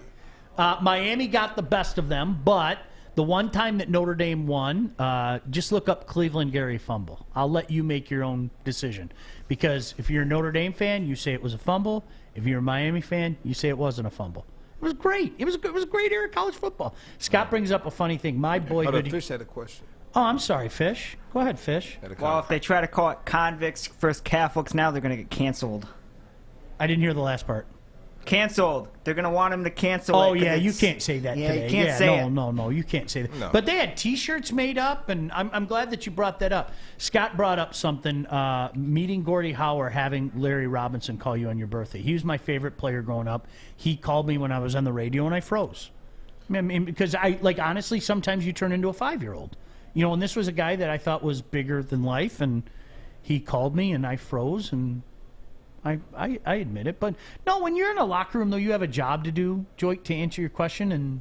Miami got the best of them, but the one time that Notre Dame won, just look up Cleveland Gary fumble. I'll let you make your own decision. Because if you're a Notre Dame fan, you say it was a fumble. If you're a Miami fan, you say it wasn't a fumble. It was great. It was a great era of college football. Scott brings up a funny thing. My boyhood. Fish had a question. Oh, I'm sorry, Fish. Go ahead, Fish. Well, if they try to call it convicts versus Catholics now, they're going to get canceled. I didn't hear the last part. Canceled. They're going to want him to cancel it. Oh, yeah, you can't say that today. You can't say it. No, you can't say that. No. But they had T-shirts made up, and I'm glad that you brought that up. Scott brought up something, meeting Gordie Howe or having Larry Robinson call you on your birthday. He was my favorite player growing up. He called me when I was on the radio, and I froze. I mean, because honestly, sometimes you turn into a 5-year-old. And this was a guy that I thought was bigger than life, and he called me, and I froze, and I admit it. But no, when you're in a locker room, though, you have a job to do, Joique, to answer your question, and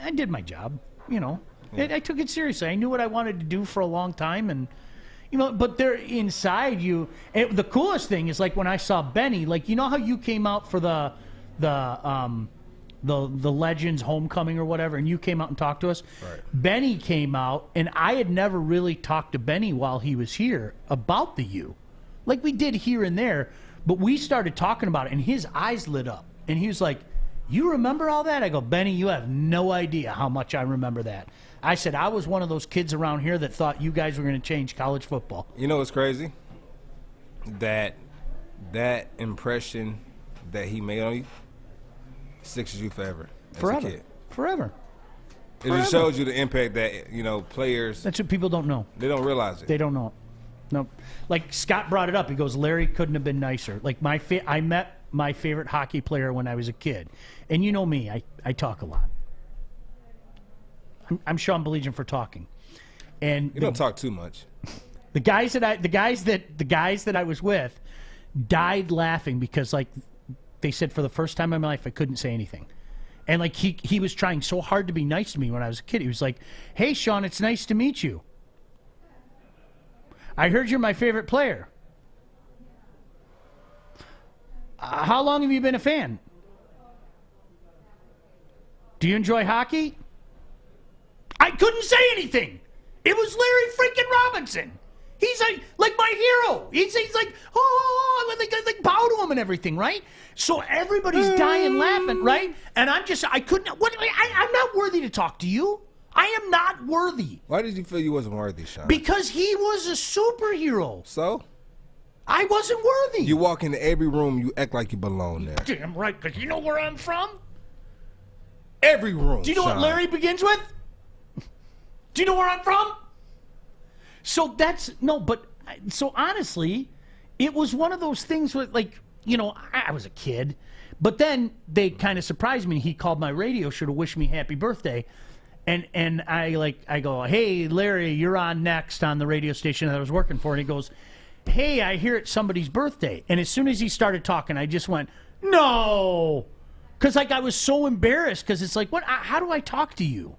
I did my job. I took it seriously. I knew what I wanted to do for a long time, and but they're inside you. And the coolest thing is like when I saw Benny, like how you came out for the Legends homecoming or whatever, and you came out and talked to us. Right. Benny came out, and I had never really talked to Benny while he was here about the U. Like we did here and there. But we started talking about it, and his eyes lit up. And he was like, you remember all that? I go, Benny, you have no idea how much I remember that. I said, I was one of those kids around here that thought you guys were going to change college football. You know what's crazy? That impression that he made on you sticks with you forever. Forever. As a kid. Forever. It just shows you the impact that, players, That's what people don't know. they don't realize it. They don't know it. No, like Scott brought it up. He goes, Larry couldn't have been nicer. Like I met my favorite hockey player when I was a kid, and you know me, I talk a lot. I'm Sean Baligian for talking, and You don't talk too much. the guys that I was with died laughing because like they said for the first time in my life I couldn't say anything, and like he was trying so hard to be nice to me when I was a kid. He was like, "Hey Sean, it's nice to meet you. I heard you're my favorite player. How long have you been a fan? Do you enjoy hockey?" I couldn't say anything. It was Larry freaking Robinson. He's like my hero. He's like, oh, like bow to him and everything, right? So everybody's dying laughing, right? And I couldn't. I'm not worthy to talk to you. I am not worthy. Why did you feel you wasn't worthy, Sean? Because he was a superhero. So? I wasn't worthy. You walk into every room, you act like you belong there. Damn right, because you know where I'm from? Every room, Do you know Sean. what Larry begins with? Do you know where I'm from? So so honestly, it was one of those things where, like, I was a kid, but then they kind of surprised me. He called my radio show to wish me happy birthday. And I go, hey, Larry, you're on next on the radio station that I was working for. And he goes, hey, I hear it's somebody's birthday. And as soon as he started talking, I just went, no. Because, I was so embarrassed because it's like, how do I talk to you?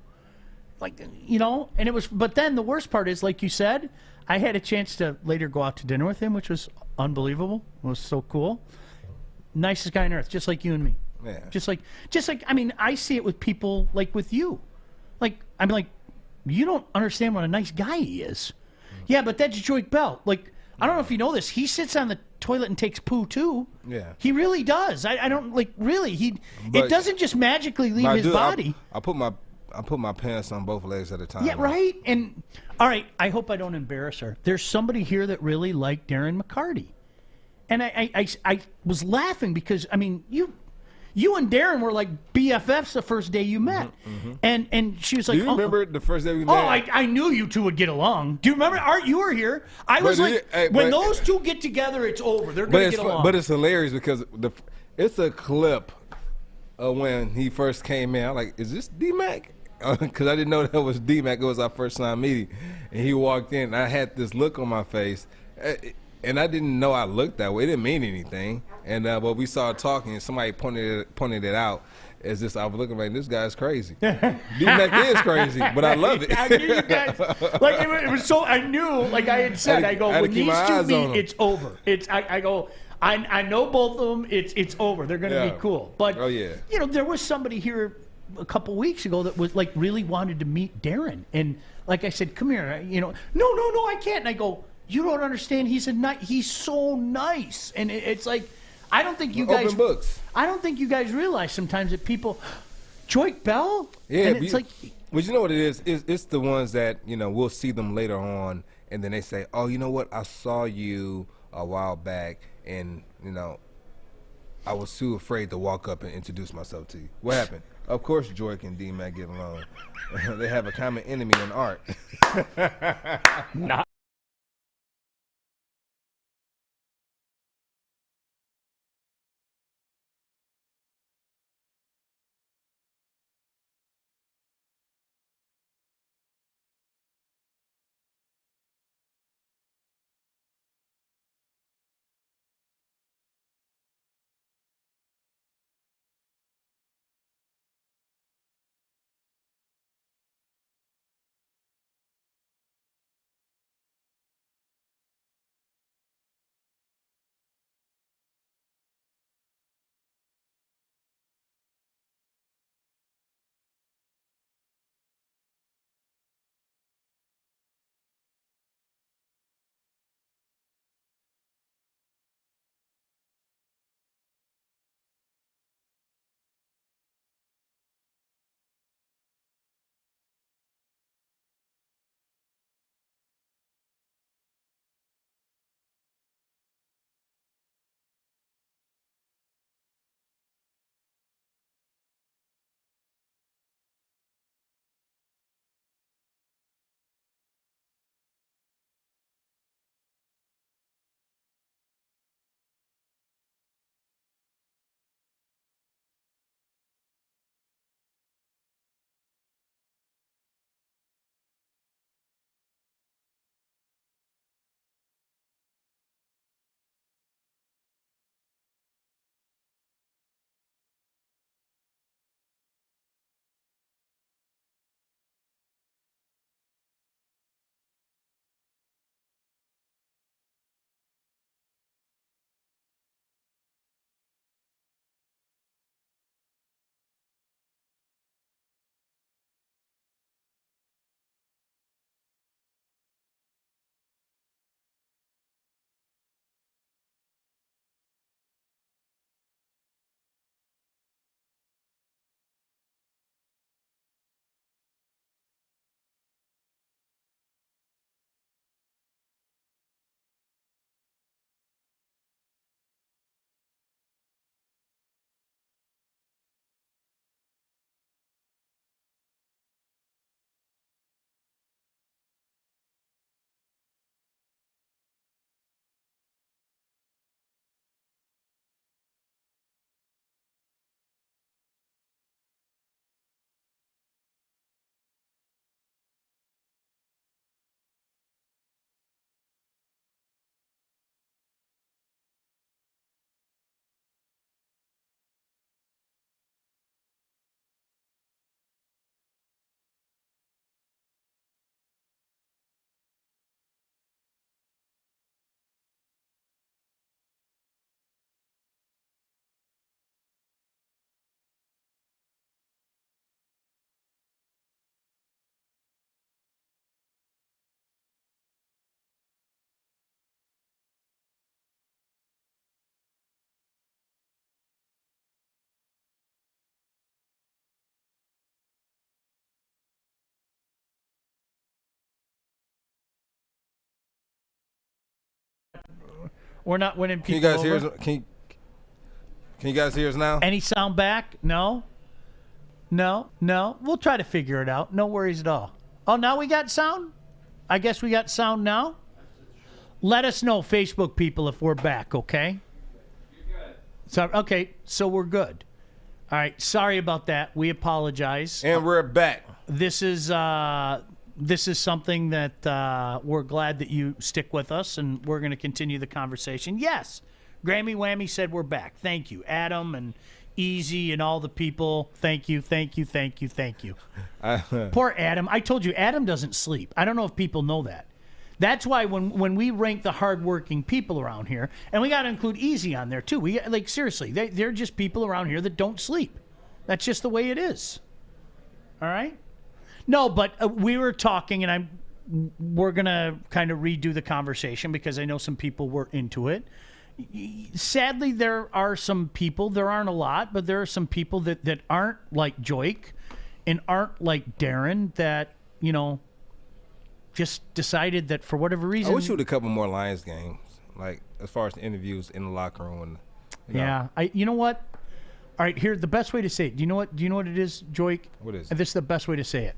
Like, and it was, but then the worst part is, like you said, I had a chance to later go out to dinner with him, which was unbelievable. It was so cool. Nicest guy on earth, just like you and me. Yeah. Just like, I mean, I see it with people like with you. Like, I'm like, you don't understand what a nice guy he is. Yeah, but that's Joique Bell. Like, I don't know if you know this. He sits on the toilet and takes poo too. Yeah. He really does. I don't like really. But- it doesn't just magically leave But I his do- body. I put my pants on both legs at a time. Yeah, right. And all right, I hope I don't embarrass her. There's somebody here that really liked Darren McCarty, and I was laughing because I mean you and Darren were like BFFs the first day you met, and she was like, Do you remember the first day we met? Oh, I knew you two would get along. Do you remember? Art, you were here. I was But like, hey, when but- those two get together, it's over. They're But going to it's get along. but it's hilarious because it's a clip of when he first came in. I'm like, is this D-Mac? Because I didn't know that was D-Mac. It was our first time meeting, and he walked in. And I had this look on my face, and I didn't know I looked that way. It didn't mean anything. And but we started talking, and somebody pointed it out. As this, I was looking like, this guy's crazy. D-Mac is crazy, but I love it. I knew you guys. Like it was so. I knew. Like I had said. I go I had to when keep these my two eyes on meet, them. it's over. It's. I go. I know both of them. It's over. They're going to Yeah. be cool. But Oh, yeah. you know, there was somebody here a couple weeks ago that was like really wanted to meet Darren, and like I said, come here. You know, no, I can't. And I go, you don't understand. He's so nice, and it's like. I don't think you guys. Open books. I don't think you guys realize sometimes that people, Joique Bell. Yeah, and it's like, well, you know what it is? It's the ones that we'll see them later on, and then they say, "Oh, you know what? I saw you a while back, and I was too afraid to walk up and introduce myself to you." What happened? Of course, Joique and D-Mac get along. They have a common enemy in art. Not We're not winning Can you people guys hear over. us? Can you guys hear us now? Any sound back? No. We'll try to figure it out. No worries at all. Oh, now we got sound? I guess we got sound now? Let us know, Facebook people, if we're back, okay? You're good. So we're good. All right, sorry about that. We apologize. And we're back. This is something that we're glad that you stick with us, and we're going to continue the conversation. Yes, Grammy Whammy said we're back. Thank you, Adam and Easy and all the people. Thank you. Poor Adam. I told you, Adam doesn't sleep. I don't know if people know that. That's why when we rank the hardworking people around here, and we got to include Easy on there too. We seriously, they're just people around here that don't sleep. That's just the way it is. All right. No, but we were talking, and we're gonna kind of redo the conversation because I know some people were into it. Sadly, there are some people. There aren't a lot, but there are some people that aren't like Joique and aren't like Darren that just decided that for whatever reason. I wish you would a couple more Lions games, like as far as the interviews in the locker room. And, yeah, you know what? All right, here the best way to say it. Do you know what it is, Joique? What is it? And this is the best way to say it.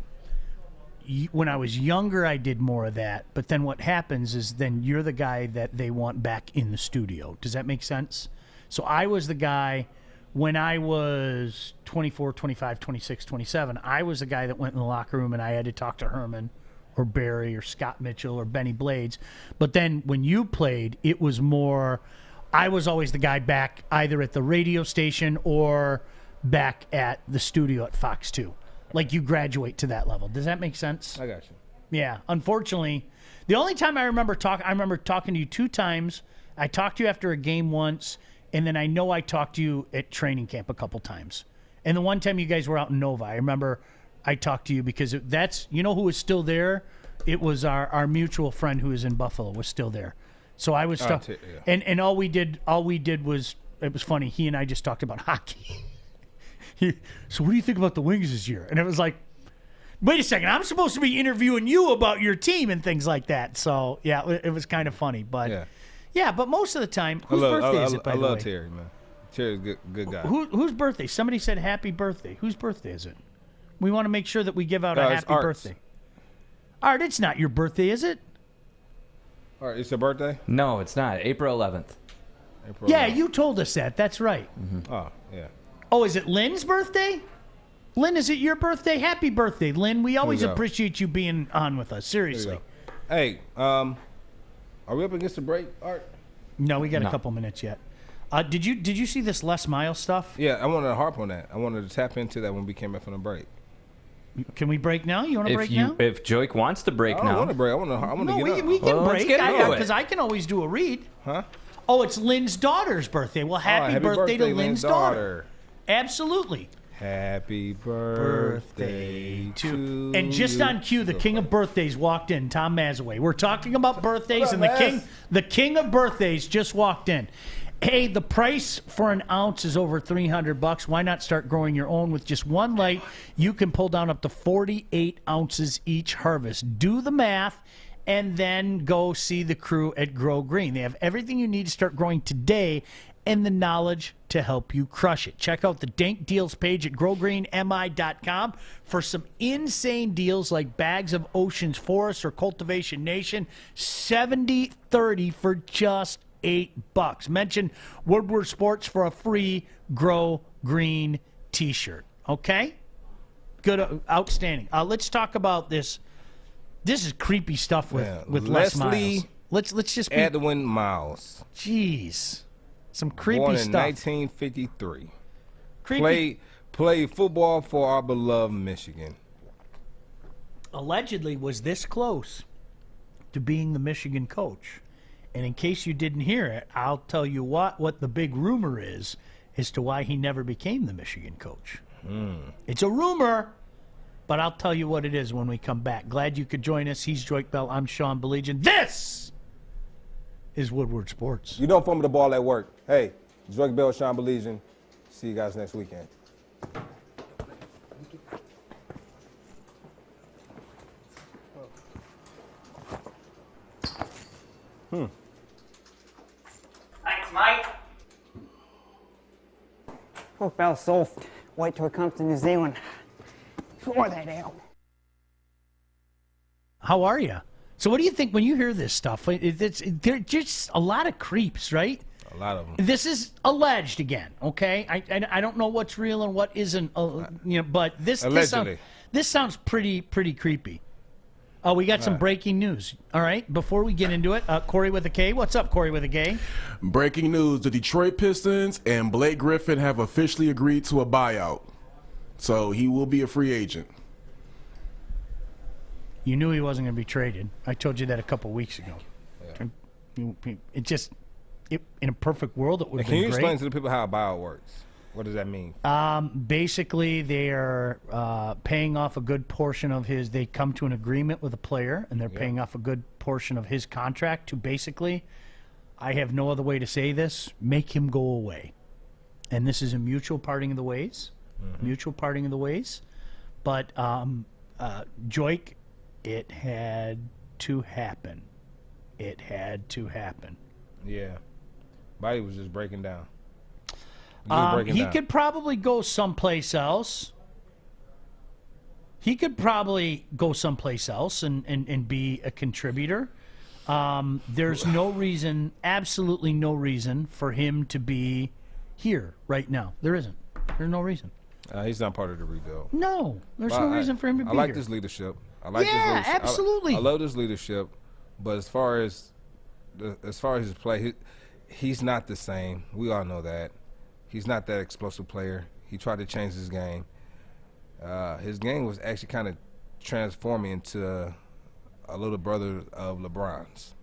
When I was younger, I did more of that. But then what happens is then you're the guy that they want back in the studio. Does that make sense? So I was the guy when I was 24, 25, 26, 27. I was the guy that went in the locker room and I had to talk to Herman or Barry or Scott Mitchell or Benny Blades. But then when you played, it was more, I was always the guy back either at the radio station or back at the studio at Fox 2. Like you graduate to that level. Does that make sense? I got you. Yeah. Unfortunately, the only time I remember talking to you 2 times. I talked to you after a game once, and then I know I talked to you at training camp a couple times. And the one time you guys were out in Nova, I remember I talked to you because who was still there? It was our mutual friend who was in Buffalo was still there. So I was stuck. Yeah. And all we did was, it was funny. He and I just talked about hockey. So what do you think about the Wings this year? And it was like, wait a second, I'm supposed to be interviewing you about your team and things like that. So yeah, it was kind of funny. But yeah, but most of the time, whose birthday is it, by the way? I love Terry, man. Terry's a good guy. Whose birthday? Somebody said happy birthday. Whose birthday is it? We want to make sure that we give out a happy birthday. Art, it's not your birthday, is it? Art, it's your birthday? No, it's not. April 11th. Yeah, you told us that. That's right. Mm-hmm. Oh, yeah. Oh, is it Lynn's birthday? Lynn, is it your birthday? Happy birthday, Lynn. We always appreciate you being on with us. Seriously. Hey, are we up against the break, Art? No, we got a couple minutes yet. Did you see this Les Miles stuff? Yeah, I wanted to harp on that. I wanted to tap into that when we came back from the break. Can we break now? You want to break now? If Joique wants to break now. I want to break. I want to get up. We can break. Because I can always do a read. Huh? Oh, it's Lynn's daughter's birthday. Well, happy birthday to Lynn's daughter. Absolutely. Happy birthday to And just on cue, the king of birthdays walked in, Tom Mazaway. We're talking about birthdays, and the king of birthdays just walked in. Hey, the price for an ounce is over $300. Why not start growing your own? With just one light, you can pull down up to 48 ounces each harvest. Do the math, and then go see the crew at Grow Green. They have everything you need to start growing today and the knowledge to help you crush it. Check out the Dank Deals page at growgreenmi.com for some insane deals like bags of Ocean's Forest or Cultivation Nation, 70/30 for just $8. Mention Woodward Sports for a free Grow Green t-shirt. Okay? Good, outstanding. Let's talk about this. This is creepy stuff with Les Miles. Let's just Edwin Miles. Jeez. Some creepy Born in stuff. 1953. Creepy. Played football for our beloved Michigan. Allegedly was this close to being the Michigan coach. And in case you didn't hear it, I'll tell you what the big rumor is as to why he never became the Michigan coach. It's a rumor, but I'll tell you what it is when we come back. Glad you could join us. He's Joique Bell. I'm Sean Baligian. This is Woodward Sports. You don't fumble the ball at work. Hey, Joique Bell, Sean Baligian. See you guys next weekend. Hope Bell's so wait till it comes to New Zealand. Pour that out. How are you? So what do you think when you hear this stuff? They're just a lot of creeps, right? A lot of them. This is alleged again, okay? I don't know what's real and what isn't, but this sounds pretty creepy. Oh, we got some breaking news. All right, before we get into it, Corey with a K. What's up, Corey with a K? Breaking news: the Detroit Pistons and Blake Griffin have officially agreed to a buyout, so he will be a free agent. You knew he wasn't going to be traded. I told you that a couple weeks ago. Yeah. In a perfect world, it would have been great. Can you explain to the people how a buyout works? What does that mean? Basically, they are paying off a good portion of his. They come to an agreement with a player, and they're paying off a good portion of his contract to basically, I have no other way to say this, make him go away. And this is a mutual parting of the ways. Mm-hmm. Mutual parting of the ways. But Joique, it had to happen. It had to happen. Yeah. Body was just breaking down. He could probably go someplace else. He could probably go someplace else and be a contributor. There's no reason, absolutely no reason for him to be here right now. There isn't. There's no reason. He's not part of the rebuild. No, there's no reason for him to be here. I like this leadership. I like this leadership. Absolutely. I love this leadership, but as far as his play, he's not the same. We all know that. He's not that explosive player. He tried to change his game. His game was actually kind of transforming into a little brother of LeBron's.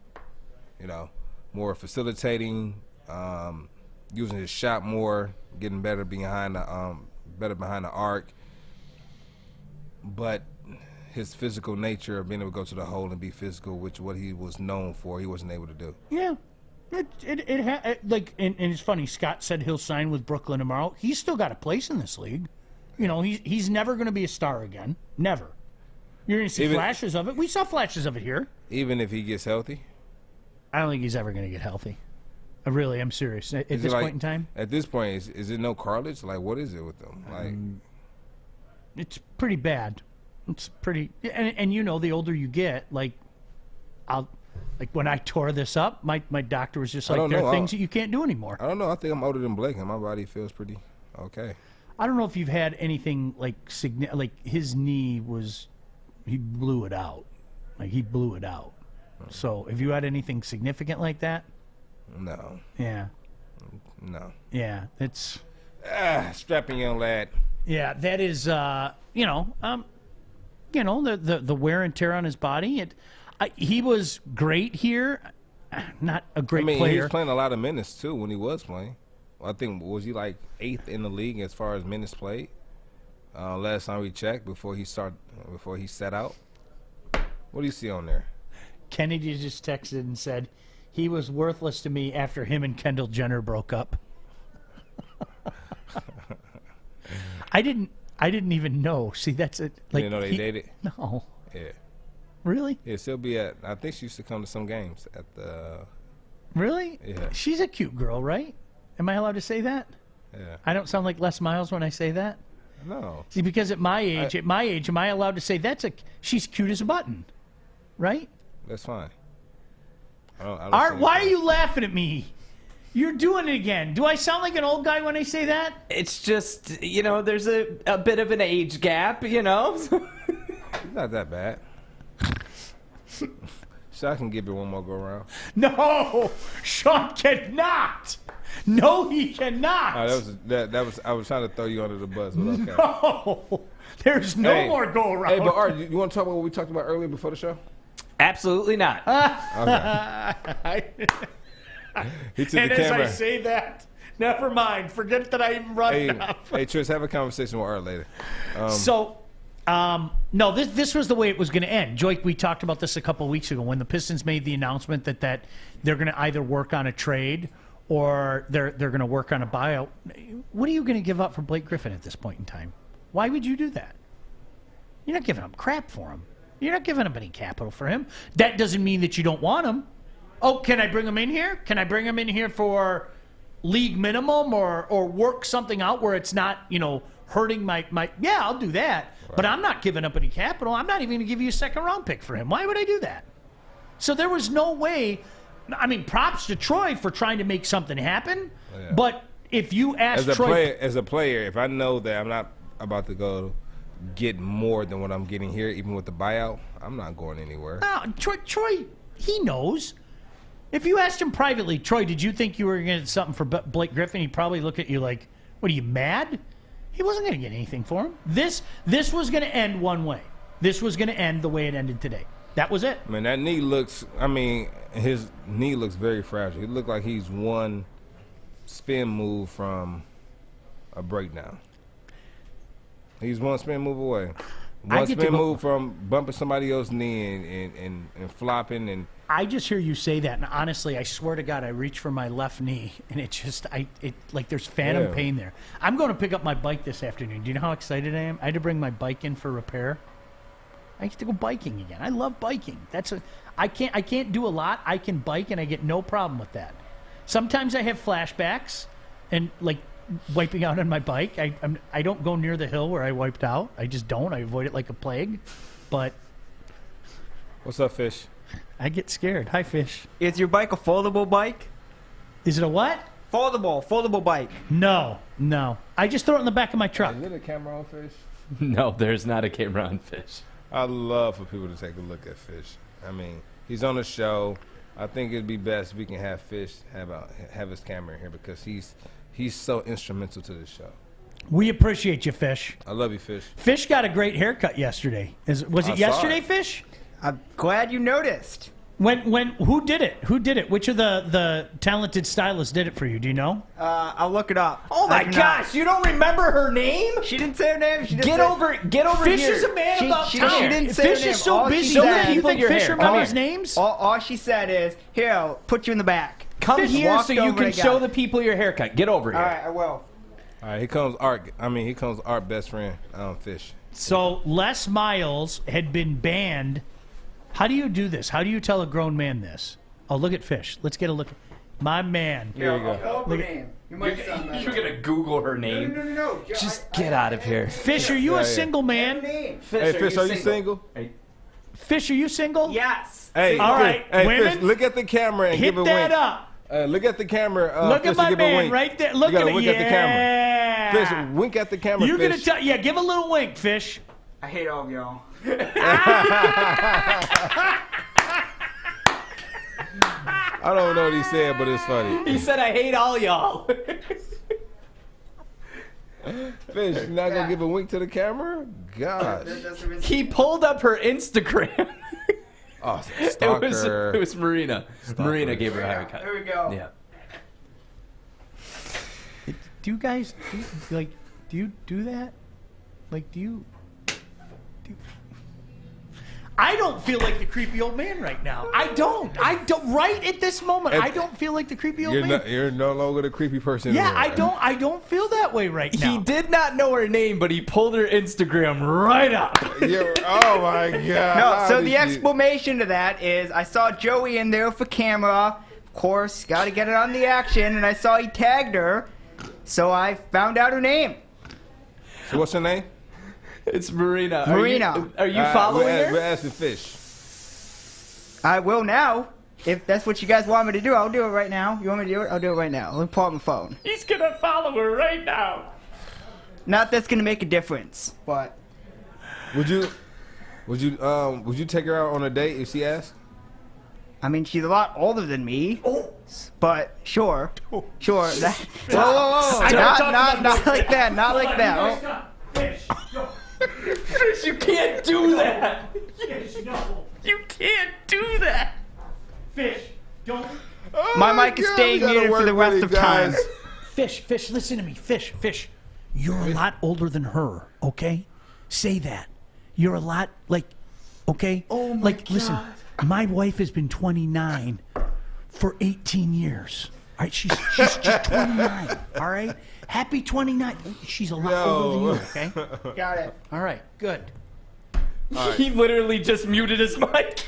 You know, more facilitating, using his shot more, getting better behind the arc. But his physical nature of being able to go to the hole and be physical, which what he was known for, he wasn't able to do. Yeah. And it's funny. Scott said he'll sign with Brooklyn tomorrow. He's still got a place in this league. You know, he's never going to be a star again. Never. You're going to see flashes of it. We saw flashes of it here. Even if he gets healthy? I don't think he's ever going to get healthy. I'm serious. At this point in time? At this point, is it no cartilage? Like, what is it with them? Like, it's pretty bad. It's pretty, and you know, the older you get, like when I tore this up, my doctor was just like, there are things that you can't do anymore. I don't know. I think I'm older than Blake, and my body feels pretty okay. I don't know if you've had anything like his knee he blew it out. Like, he blew it out. So, have you had anything significant like that? No. Yeah. No. Yeah, it's strapping young lad. Yeah, that is, the wear and tear on his body. He was great here. Not a great player. He was playing a lot of minutes, too, when he was playing. I think, was he like 8th in the league as far as minutes played? Last time we checked, before he set out. What do you see on there? Kennedy just texted and said, he was worthless to me after him and Kendall Jenner broke up. I didn't even know. See, that's it. Like, you didn't know they dated? No. Yeah. Really? Yeah, she'll be at. I think she used to come to some games at the. Really? Yeah. She's a cute girl, right? Am I allowed to say that? Yeah. I don't sound like Les Miles when I say that. No. See, because at my age, am I allowed to say she's cute as a button, right? That's fine. Art, why are you laughing at me? You're doing it again. Do I sound like an old guy when I say that? It's just, there's a bit of an age gap, Not that bad. Sean can give it one more go around. No, Sean cannot. No, he cannot. I was trying to throw you under the bus, but okay. No, there's no more go around. Hey, but Art, you want to talk about what we talked about earlier before the show? Absolutely not. Okay. He took and the camera. As I say that, never mind. Forget that I even brought it up. Hey, Tris, have a conversation with Art later. No, this was the way it was going to end. Joique, we talked about this a couple weeks ago when the Pistons made the announcement that they're going to either work on a trade or they're going to work on a buyout. What are you going to give up for Blake Griffin at this point in time? Why would you do that? You're not giving him crap for him. You're not giving up any capital for him. That doesn't mean that you don't want him. Oh, can I bring him in here? Can I bring him in here for league minimum or work something out where it's not, hurting my yeah, I'll do that. Right. But I'm not giving up any capital. I'm not even going to give you a second-round pick for him. Why would I do that? So there was no way. I mean, props to Troy for trying to make something happen. Yeah. But if you ask Troy, as a player, if I know that I'm not about to go get more than what I'm getting here, even with the buyout, I'm not going anywhere. No, Troy, he knows. If you asked him privately, Troy, did you think you were going to get something for Blake Griffin? He'd probably look at you like, what, are you mad? He wasn't going to get anything for him. This was going to end one way. This was going to end the way it ended today. That was it. Man, that knee looks, his knee looks very fragile. He looked like he's one spin move from a breakdown. He's one spin move away. One spin move from bumping somebody else's knee and flopping. And I just hear you say that, and honestly, I swear to God, I reach for my left knee, and like there's phantom pain there. I'm going to pick up my bike this afternoon. Do you know how excited I am? I had to bring my bike in for repair. I get to go biking again. I love biking. I can't do a lot. I can bike, and I get no problem with that. Sometimes I have flashbacks, and like wiping out on my bike. I don't go near the hill where I wiped out. I just don't. I avoid it like a plague. But what's up, Fish? I get scared. Hi, Fish. Is your bike a foldable bike? Is it a what? Foldable bike. No. I just throw it in the back of my truck. Is it a camera on Fish? No, there's not a camera on Fish. I love for people to take a look at Fish. He's on the show. I think it'd be best if we can have Fish have his camera in here because he's so instrumental to the show. We appreciate you, Fish. I love you, Fish. Fish got a great haircut yesterday. Was it yesterday, Fish? I'm glad you noticed. Who did it? Who did it? Which of the talented stylists did it for you? Do you know? I'll look it up. Oh my gosh, you don't remember her name? She didn't say her name. Get over Fish here. is a man about time. She didn't say her name. Fish is so busy. You think Fish remembers names? All she said is, "Here, I'll put you in the back." Come here so you can show the people your haircut. Get over here. All right, I will. All right, here comes Art. Here comes Art best friend, Fish. So Les Miles had been banned. How do you do this? How do you tell a grown man this? Oh, look at Fish. Let's get a look. My man. Here we go. You're going to Google her name? No. Just get out of here. Fish, are you a single man? Hey, Fish, are you single? Fish, are you single? Yes. Hey, all right, hey, women, Fish, look at the camera and give a wink. Hit that up. Look at the camera. Look at my man wink. right there. Look at it. Wink at the camera. Fish, wink at the camera. You're gonna tell? Yeah, give a little wink, Fish. I hate all of y'all. I don't know what he said, but it's funny. He said, "I hate all y'all." Fish, you not gonna give a wink to the camera? Gosh. He pulled up her Instagram. Oh, stalker. It was Marina. Stalker. Marina gave her a haircut. There we go. Yeah. Do you guys do you do that? Like, do you? I don't feel like the creepy old man right now. I don't. Right at this moment, I don't feel like the creepy old man. You're no longer the creepy person. Yeah, anymore. I don't feel that way right now. He did not know her name, but he pulled her Instagram right up. Oh my God. No, so the explanation to that is I saw Joey in there for camera. Of course, got to get it on the action, and I saw he tagged her, so I found out her name. So what's her name? It's Marina. Marina. Are you following her? We're asking Fish. I will now. If that's what you guys want me to do, I'll do it right now. You want me to do it? I'll do it right now. Let me pull out my phone. He's going to follow her right now. Not that's going to make a difference, but... Would you take her out on a date if she asked? I mean, she's a lot older than me. Oh. But sure. Sure. Whoa. Not like that. Not like that. Oh. Fish, Fish, you can't do that. Fish, no. You can't do that. Fish, don't. Oh my mic is staying muted for the rest of time. Fish, listen to me. Fish. You're a lot older than her, okay? Say that. You're a lot, okay? Oh, my God. Listen, my wife has been 29 for 18 years. All right, she's just 29, all right? Happy 29. She's a lot older than you, okay? Got it. All right, good. Right. He literally just muted his mic.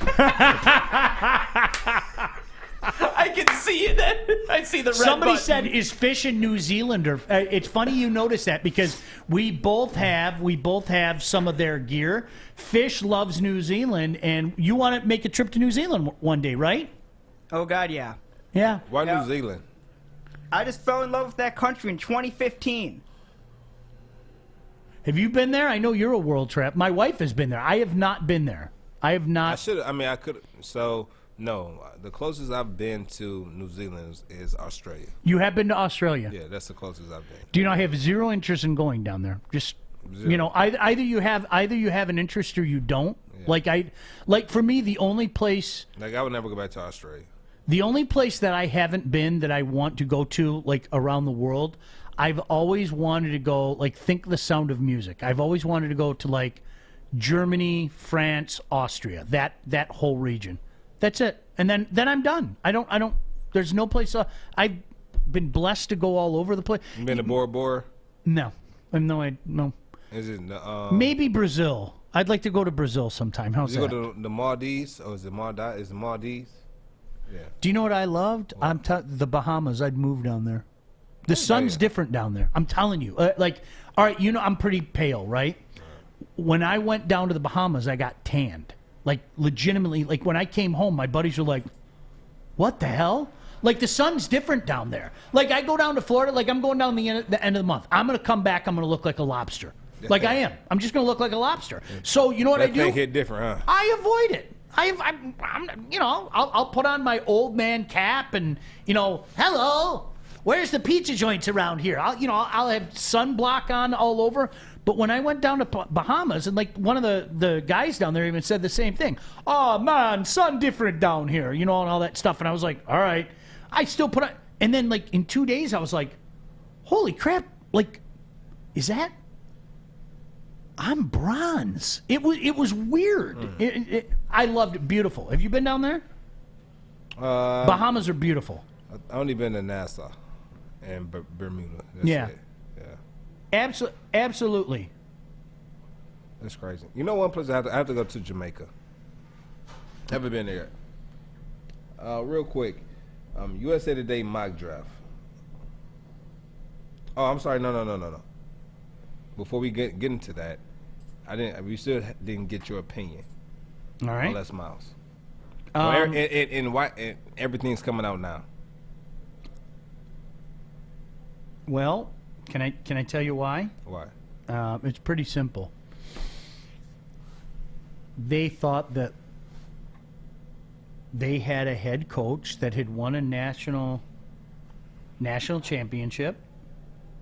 I can see see that. I see the red Somebody button. said, "Is Fish a New Zealander?" It's funny you notice that because we both have some of their gear. Fish loves New Zealand, and you want to make a trip to New Zealand one day, right? Oh God, yeah. Yeah. Why Yeah. New Zealand? I just fell in love with that country in 2015. Have you been there? I know you're a world trap. My wife has been there. I have not been there. I have I not. should. I mean, I could. So no, the closest I've been to New Zealand is Australia. You have been to Australia. Yeah, that's the closest I've been. Do you know I have zero interest in going down there? Just Zero. you know, either you have an interest or you don't. Like for me, the only place Like I would never go back to Australia. that I haven't been that I want to go to, like around the world, I've always wanted to go, like, think the Sound of Music. I've always wanted to go to, like, Germany, France, Austria, that whole region. That's it. And then I'm done. I don't, there's no place, I've been blessed to go all over the place. You been to Bora Bora? No. No. Is it Maybe Brazil. I'd like to go to Brazil sometime. How's Did you that? go to the Maldives or is it Maldives? Is it Maldives? Yeah. Do you know what I loved? The Bahamas. I'd move down there. The sun's different down there. I'm telling you. Like, all right, you know, I'm pretty pale, right? When I went down to the Bahamas, I got tanned. Like, legitimately. Like, when I came home, my buddies were like, what the hell? Like, the sun's different down there. Like, I go down to Florida. Like, I'm going down the end of the month. I'm going to come back. I'm going to look like a lobster. Like I am. I'm just going to look like a lobster. So, you know what I That do? thing hit different, huh? I avoid it. I'm you know, I'll put on my old man cap and, you know, hello, where's the pizza joints around here? I'll have sunblock on all over. But when I went down to Bahamas, and like one of the guys down there even said the same thing. Oh man, sun different down here, you know, and all that stuff. And I was like, all right, I still put on. And then like in 2 days, I was like, holy crap, like, is that? I'm bronze. It was weird. I loved it. Beautiful. Have you been down there? Bahamas are beautiful. I only been to Nassau and Bermuda. That's Yeah. it. Yeah. Absolutely. That's crazy. You know, one place I have to go to Jamaica. Haven't been there yet. Real quick, USA Today mock draft. Oh, I'm sorry. No. Before we get into that, we still didn't get your opinion. All right. On Les Miles. And why everything's coming out now? Well, can I tell you why? Why? It's pretty simple. They thought that they had a head coach that had won a national championship,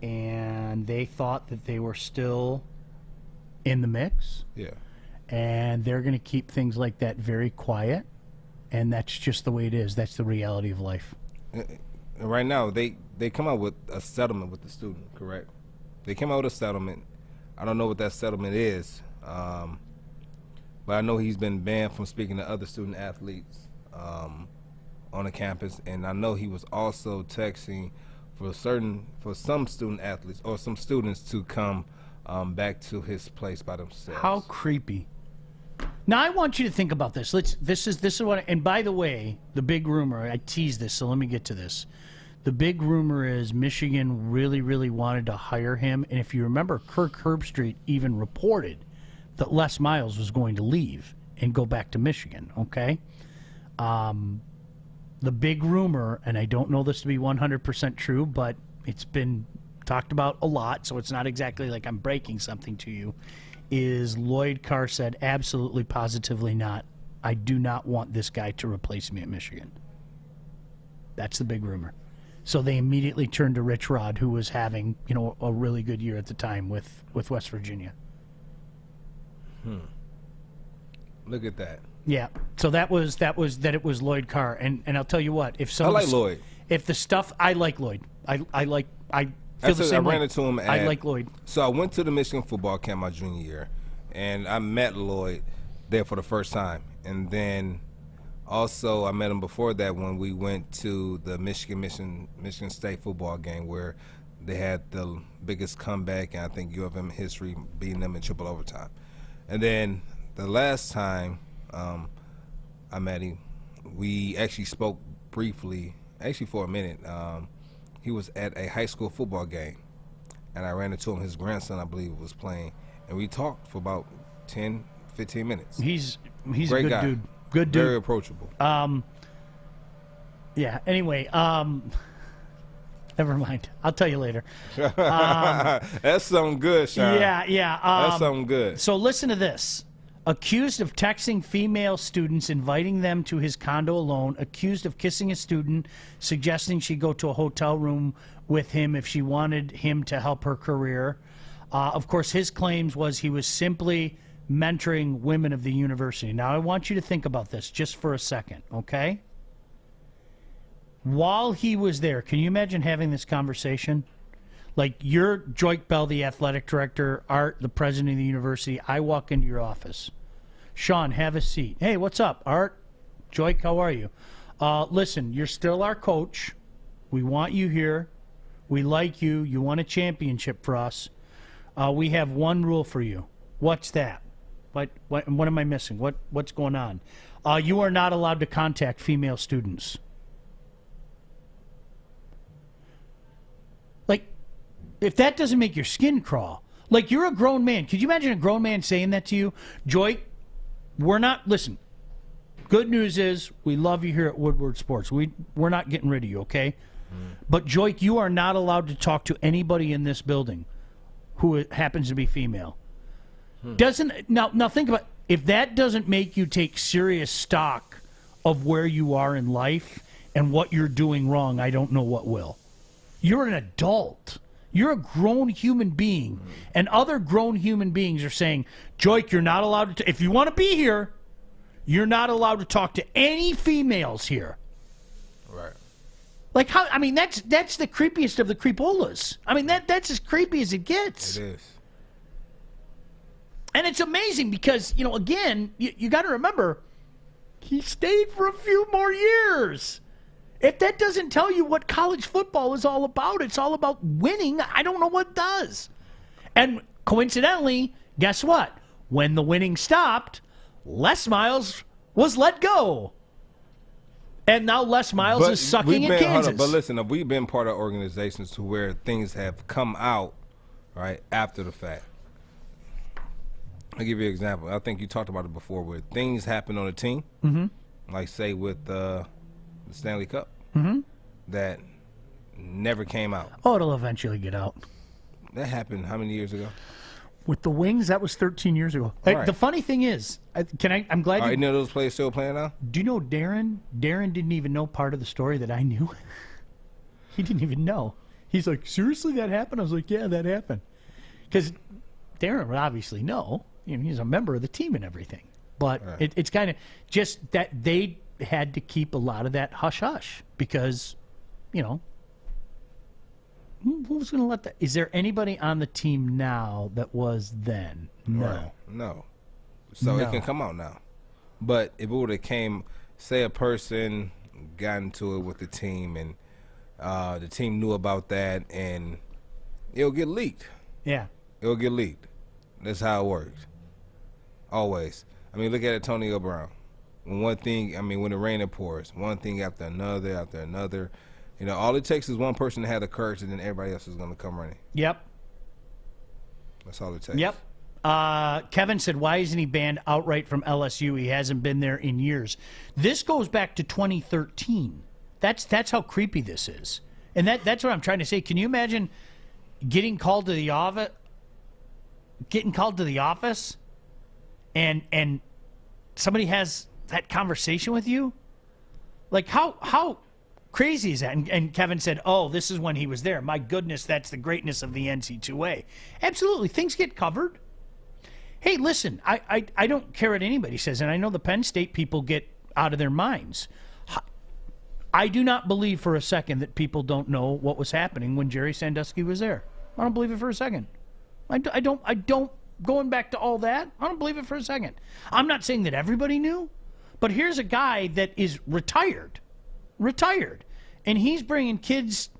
and they thought that they were still in the mix. Yeah. And they're going to keep things like that very quiet, and that's just the way it is. That's the reality of life. And right now, they come out with a settlement with the student, correct? They came out with a settlement. I don't know what that settlement is, but I know he's been banned from speaking to other student athletes on the campus, and I know he was also texting for some student athletes or some students to come back to his place by themselves. How creepy. Now I want you to think about this. This is what. And by the way, the big rumor. I teased this, so let me get to this. The big rumor is Michigan really wanted to hire him, and if you remember, Kirk Herbstreit even reported that Les Miles was going to leave and go back to Michigan. Okay. The big rumor, and I don't know this to be 100% true, but it's been talked about a lot, so it's not exactly like I'm breaking something to you, is Lloyd Carr said, absolutely, positively not. I do not want this guy to replace me at Michigan. That's the big rumor. So they immediately turned to Rich Rod, who was having, you know, a really good year at the time with West Virginia. Look at that. Yeah. So that it was Lloyd Carr, and I'll tell you what, if I like Lloyd. If the stuff, I like Lloyd. I feel the I same way. ran into him. I like Lloyd. So I went to the Michigan football camp my junior year, and I met Lloyd there for the first time, and then also I met him before that when we went to the Michigan State football game where they had the biggest comeback, and I think UofM history, beating them in triple overtime. And then the last time I met him, we actually spoke briefly actually for a minute. He was at a high school football game, and I ran into him. His grandson, I believe, was playing, and we talked for about 10, 15 minutes. He's Great a good guy. dude. Good dude. Very approachable. Yeah. Anyway, never mind. I'll tell you later. That's something good, Sean. Yeah. That's something good. So listen to this. Accused of texting female students, inviting them to his condo alone. Accused of kissing a student, suggesting she go to a hotel room with him if she wanted him to help her career. Of course, his claims was he was simply mentoring women of the university. Now, I want you to think about this just for a second, okay? While he was there, can you imagine having this conversation? Like, you're Joique Bell, the athletic director, Art, the president of the university. I walk into your office. Sean, have a seat. Hey, what's up, Art? Joique, how are you? Listen, you're still our coach. We want you here. We like you. You won a championship for us. We have one rule for you. What's that? What am I missing? What's going on? You are not allowed to contact female students. Like, if that doesn't make your skin crawl, like, you're a grown man. Could you imagine a grown man saying that to you? Joique, listen, good news is we love you here at Woodward Sports. We're not getting rid of you, okay? But, Joique, you are not allowed to talk to anybody in this building who happens to be female. Now think about, if that doesn't make you take serious stock of where you are in life and what you're doing wrong, I don't know what will. You're an adult. You're a grown human being. And other grown human beings are saying, Joique, you're not allowed to, if you want to be here, you're not allowed to talk to any females here. Right. Like, how? I mean, that's the creepiest of the creepolas. I mean, that's as creepy as it gets. It is. And it's amazing because, again, you got to remember, he stayed for a few more years. If that doesn't tell you what college football is all about, it's all about winning, I don't know what does. And coincidentally, guess what? When the winning stopped, Les Miles was let go. And now Les Miles is sucking in Kansas. But listen, we've been part of organizations to where things have come out, right, after the fact. I'll give you an example. I think you talked about it before, where things happen on a team, like say with the Stanley Cup, that never came out. Oh, it'll eventually get out. That happened how many years ago? With the Wings, that was 13 years ago. Right. The funny thing is, I'm glad Are you... any of those players still playing now? Do you know Darren? Darren didn't even know part of the story that I knew. He didn't even know. He's like, seriously, that happened? I was like, yeah, that happened. Because Darren would obviously know. He's a member of the team and everything. But right. It's kind of just that they had to keep a lot of that hush-hush because, who's going to let that? Is there anybody on the team now that was then? No. Right. No. So it can come out now. But if it would have came, say a person got into it with the team and the team knew about that and it'll get leaked. Yeah. It'll get leaked. That's how it works. Always. I mean, look at Antonio Brown. When when the rain pours, one thing after another. All it takes is one person to have the courage, and then everybody else is going to come running. Yep. That's all it takes. Yep. Kevin said, why isn't he banned outright from LSU? He hasn't been there in years. This goes back to 2013. That's how creepy this is. And that's what I'm trying to say. Can you imagine getting called to the office? And somebody has that conversation with you? Like, how crazy is that? And Kevin said, oh, this is when he was there. My goodness, that's the greatness of the NC2A. Absolutely. Things get covered. Hey, listen, I don't care what anybody says, and I know the Penn State people get out of their minds. I do not believe for a second that people don't know what was happening when Jerry Sandusky was there. I don't believe it for a second. I don't. Going back to all that, I don't believe it for a second. I'm not saying that everybody knew, but here's a guy that is retired, and he's bringing kids,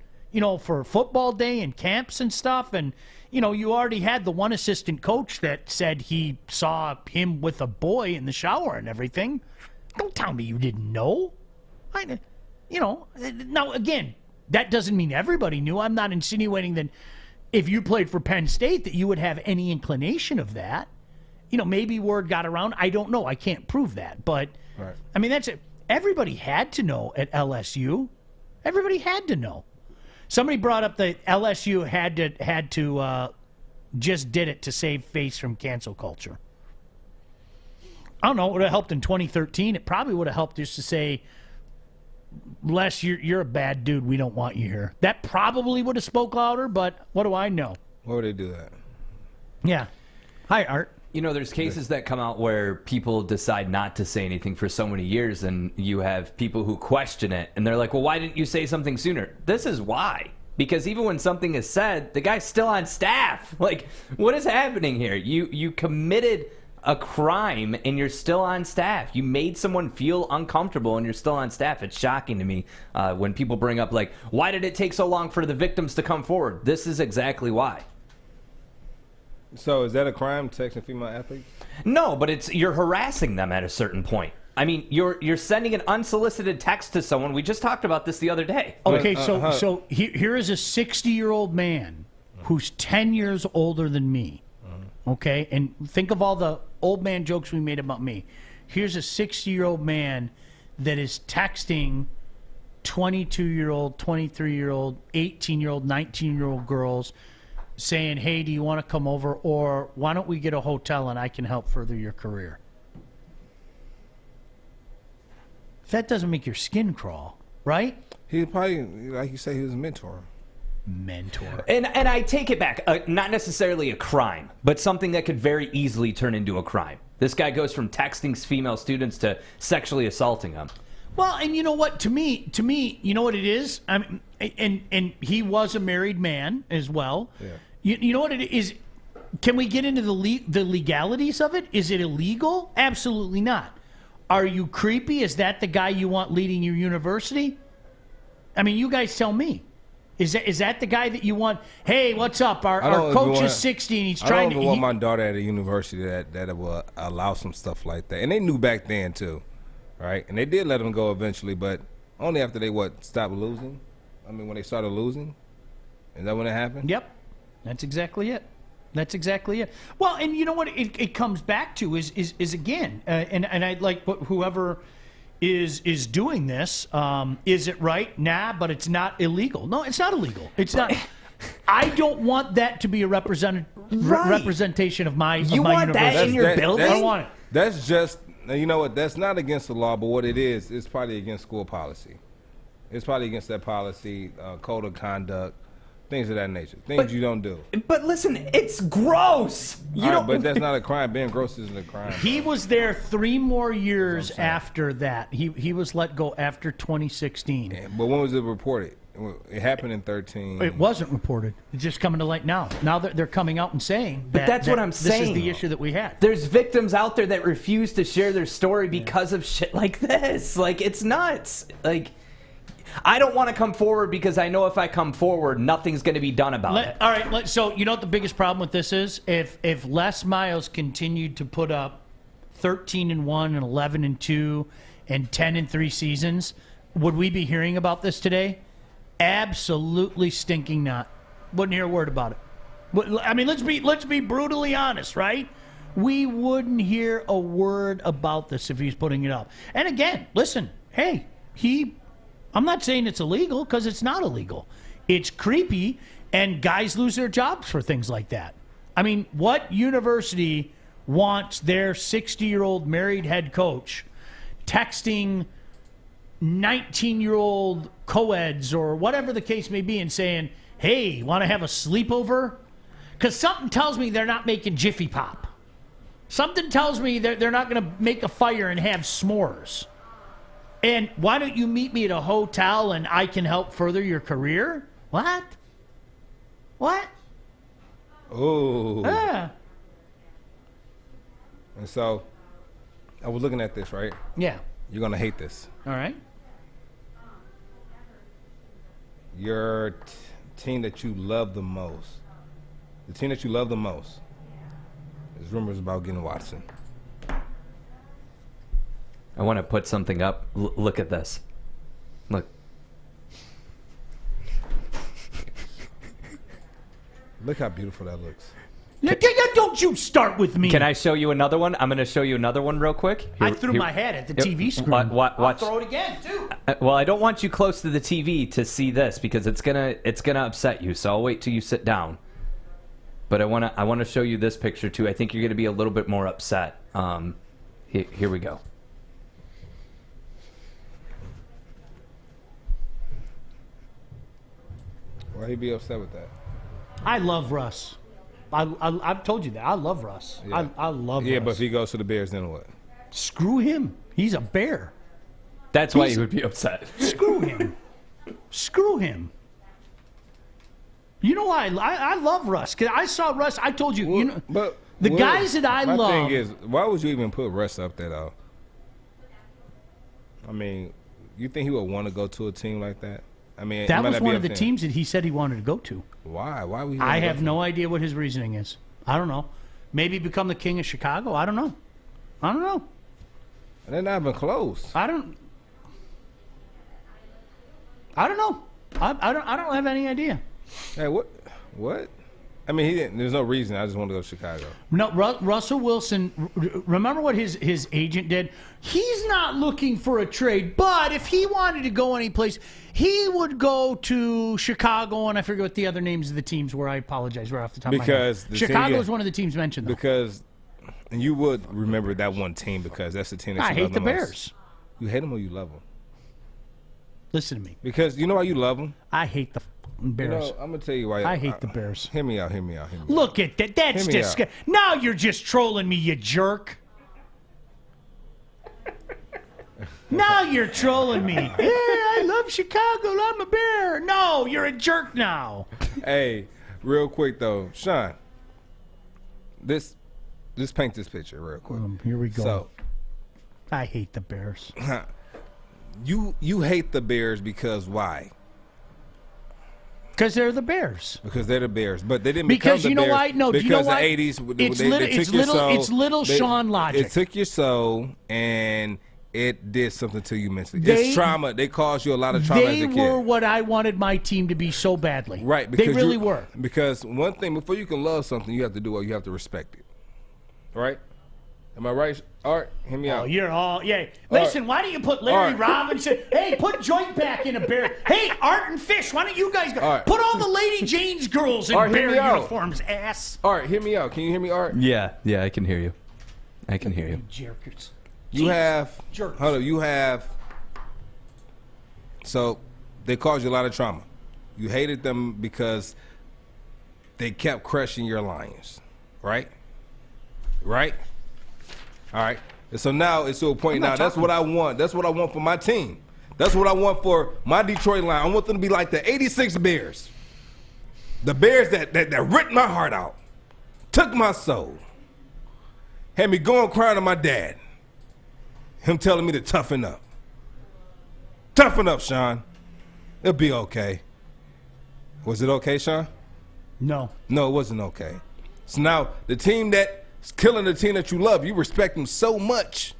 for football day and camps and stuff, and, you already had the one assistant coach that said he saw him with a boy in the shower and everything. Don't tell me you didn't know. Now, again, that doesn't mean everybody knew. I'm not insinuating that if you played for Penn State that you would have any inclination of that. Maybe word got around. I don't know. I can't prove that. But, Right. I mean, that's it. Everybody had to know at LSU. Everybody had to know. Somebody brought up that LSU had to just did it to save face from cancel culture. I don't know. It would have helped in 2013. It probably would have helped just to say, Les, you're a bad dude. We don't want you here. That probably would have spoke louder, but what do I know? Why would they do that? Yeah. Hi, Art. There's cases that come out where people decide not to say anything for so many years, and you have people who question it, and they're like, well, why didn't you say something sooner? This is why. Because even when something is said, the guy's still on staff. Like, what is happening here? You committed a crime, and you're still on staff. You made someone feel uncomfortable, and you're still on staff. It's shocking to me when people bring up, like, why did it take so long for the victims to come forward? This is exactly why. So is that a crime, texting female athletes? No, but you're harassing them at a certain point. I mean, you're sending an unsolicited text to someone. We just talked about this the other day. Okay, so here is a 60-year-old man who's 10 years older than me. Okay, and think of all the old man jokes we made about me. Here's a 60-year-old man that is texting 22-year-old, 23-year-old, 18-year-old, 19-year-old girls saying, hey, do you want to come over, or why don't we get a hotel and I can help further your career? If that doesn't make your skin crawl, right? He probably, like you say, he was a mentor. And I take it back. Not necessarily a crime, but something that could very easily turn into a crime. This guy goes from texting female students to sexually assaulting them. Well, and you know what? To me, you know what it is? I mean, and he was a married man as well. Yeah. You know what it is? Can we get into the legalities of it? Is it illegal? Absolutely not. Are you creepy? Is that the guy you want leading your university? I mean, you guys tell me. Is that the guy that you want? Hey, what's up? Our coach is 60 and he's trying to. I don't want my daughter at a university that will allow some stuff like that. And they knew back then too, right? And they did let them go eventually, but only after they stopped losing. I mean, when they started losing, is that when it happened? Yep, that's exactly it. That's exactly it. Well, and you know what it comes back to is again, and I'd like whoever is doing this. Is it right? Nah, but it's not illegal. No, it's not illegal. It's not. I don't want that to be a representation of my. You want university. that in your building? I don't want it. That's just, you know what? That's not against the law, but what it is, it's probably against school policy. It's probably against that policy, code of conduct. Things of that nature. Things you don't do. But listen, it's gross. But that's not a crime. Being gross isn't a crime. He was there 3 more years after that. He was let go after 2016. Yeah, but when was it reported? It happened in 13. It wasn't reported. It's just coming to light now. Now they're coming out and saying But that's what I'm saying. This is the issue that we had. There's victims out there that refuse to share their story because of shit like this. Like, it's nuts. Like, I don't want to come forward because I know if I come forward, nothing's going to be done about it. All right. So you know what the biggest problem with this is? If Les Miles continued to put up 13-1 and 11-2 and 10-3 seasons, would we be hearing about this today? Absolutely stinking not. Wouldn't hear a word about it. I mean, let's be brutally honest, right? We wouldn't hear a word about this if he's putting it up. And again, listen, hey, I'm not saying it's illegal because it's not illegal. It's creepy, and guys lose their jobs for things like that. I mean, what university wants their 60-year-old married head coach texting 19-year-old co-eds or whatever the case may be and saying, hey, want to have a sleepover? Because something tells me they're not making Jiffy Pop. Something tells me they're not going to make a fire and have s'mores. And why don't you meet me at a hotel and I can help further your career? What? Oh. Yeah. And so, I was looking at this, right? Yeah. You're going to hate this. All right. Your team that you love the most. The team that you love the most. There's rumors about getting Watson. I want to put something up. Look at this. Look. Look how beautiful that looks. Don't you start with me. Can I show you another one? I'm going to show you another one real quick. I threw my head at the TV screen. Watch. I'll throw it again, too. Well, I don't want you close to the TV to see this because it's gonna upset you. So I'll wait till you sit down. But I wanna show you this picture too. I think you're gonna be a little bit more upset. Here we go. Why he be upset with that? I love Russ. I've told you that. I love Russ. Yeah. I love Russ. Yeah, but if he goes to the Bears, then what? Screw him. He's a Bear. That's why you would be upset. Screw him. Screw him. You know why? I love Russ. Because I saw Russ. I told you. You know, But the guys that I my love. thing is, why would you even put Russ up there, though? I mean, you think he would want to go to a team like that? I mean, that was one of the teams that he said he wanted to go to. Why? Why would he? I have no idea what his reasoning is. I don't know. Maybe become the king of Chicago. I don't know. They're not even close. I don't know. I don't have any idea. Hey, what? I mean, he didn't. There's no reason. I just want to go to Chicago. No, Russell Wilson. Remember what his agent did? He's not looking for a trade, but if he wanted to go any place, he would go to Chicago, and I forget what the other names of the teams were. I apologize right off the top of my head. Chicago is one of the teams mentioned, though. Because you would remember that one team because that's the team that I you hate love the most. Bears. You hate them or you love them? Listen to me. Because you know why you love them? I hate the fucking Bears. You know, I'm gonna tell you why. I hate the Bears. Hear me out. Look at that. That's Hear me disgusting. Now you're just trolling me, you jerk. Now you're trolling me. Yeah, I love Chicago. I'm a Bear. No, you're a jerk now. Hey, real quick though, Sean. Just paint this picture real quick. Here we go. So, I hate the Bears. you hate the Bears because why? Because they're the Bears. Because they're the Bears, but they didn't Because become the you know Bears why? No, do because you know the why? 80s. It's little Sean logic. It took your soul and it did something to you mentally. It's trauma. They caused you a lot of trauma as a kid. They were what I wanted my team to be so badly. Right. They really were. Because one thing, before you can love something, you have to do what you have to respect it. Right? Am I right? Art, hear me out. You're all, yeah. Listen, why don't you put Larry Robinson? Hey, put Joique back in a Bear. Hey, Art and Fish, why don't you guys go? Put all the Lady Jane's girls in Bear uniforms, ass. Art, hear me out. Can you hear me, Art? Yeah, I can hear you. I can hear you. Jerkers. You have, jerks. Hold up, you have, so they caused you a lot of trauma. You hated them because they kept crushing your Lions, right? Right? All right. And so now it's to a point now. That's what I want. That's what I want for my team. That's what I want for my Detroit Lions. I want them to be like the 86 Bears. The Bears that ripped my heart out, took my soul, had me going crying to my dad. Him telling me to toughen up. Toughen up, Sean. It'll be okay. Was it okay, Sean? No. No, it wasn't okay. So now the team that's killing the team that you love, you respect them so much.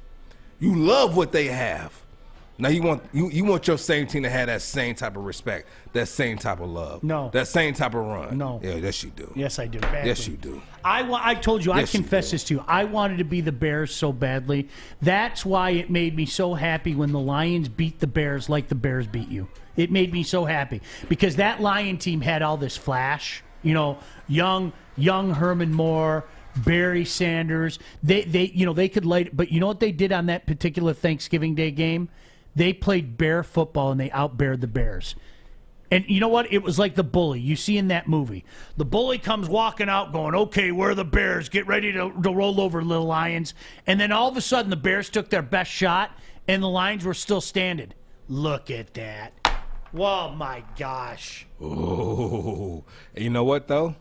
You love what they have. Now you want your same team to have that same type of respect, that same type of love, No. that same type of run. No. Yeah, yes you do. Yes, I do. Badly. Yes, you do. I told you, Yes, I you confess do. this to you. I wanted to be the Bears so badly. That's why it made me so happy when the Lions beat the Bears like the Bears beat you. It made me so happy because that Lion team had all this flash. You know, young Herman Moore, Barry Sanders. They could light. But you know what they did on that particular Thanksgiving Day game? They played Bear football and they outbeared the Bears. And you know what? It was like the bully you see in that movie. The bully comes walking out going, okay, we're the Bears. Get ready to roll over, little Lions. And then all of a sudden the Bears took their best shot and the Lions were still standing. Look at that. Oh, my gosh. Oh, and you know what, though?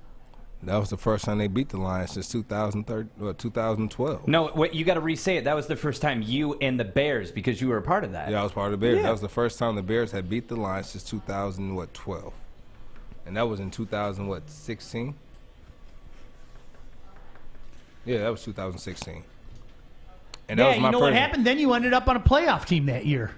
That was the first time they beat the Lions since 2012. No, wait, you got to re-say it. That was the first time you and the Bears, because you were a part of that. Yeah, I was part of the Bears. Yeah. That was the first time the Bears had beat the Lions since 2012. And that was in 2016? Yeah, that was 2016. And that was my you know first. what happened? Then you ended up on a playoff team that year.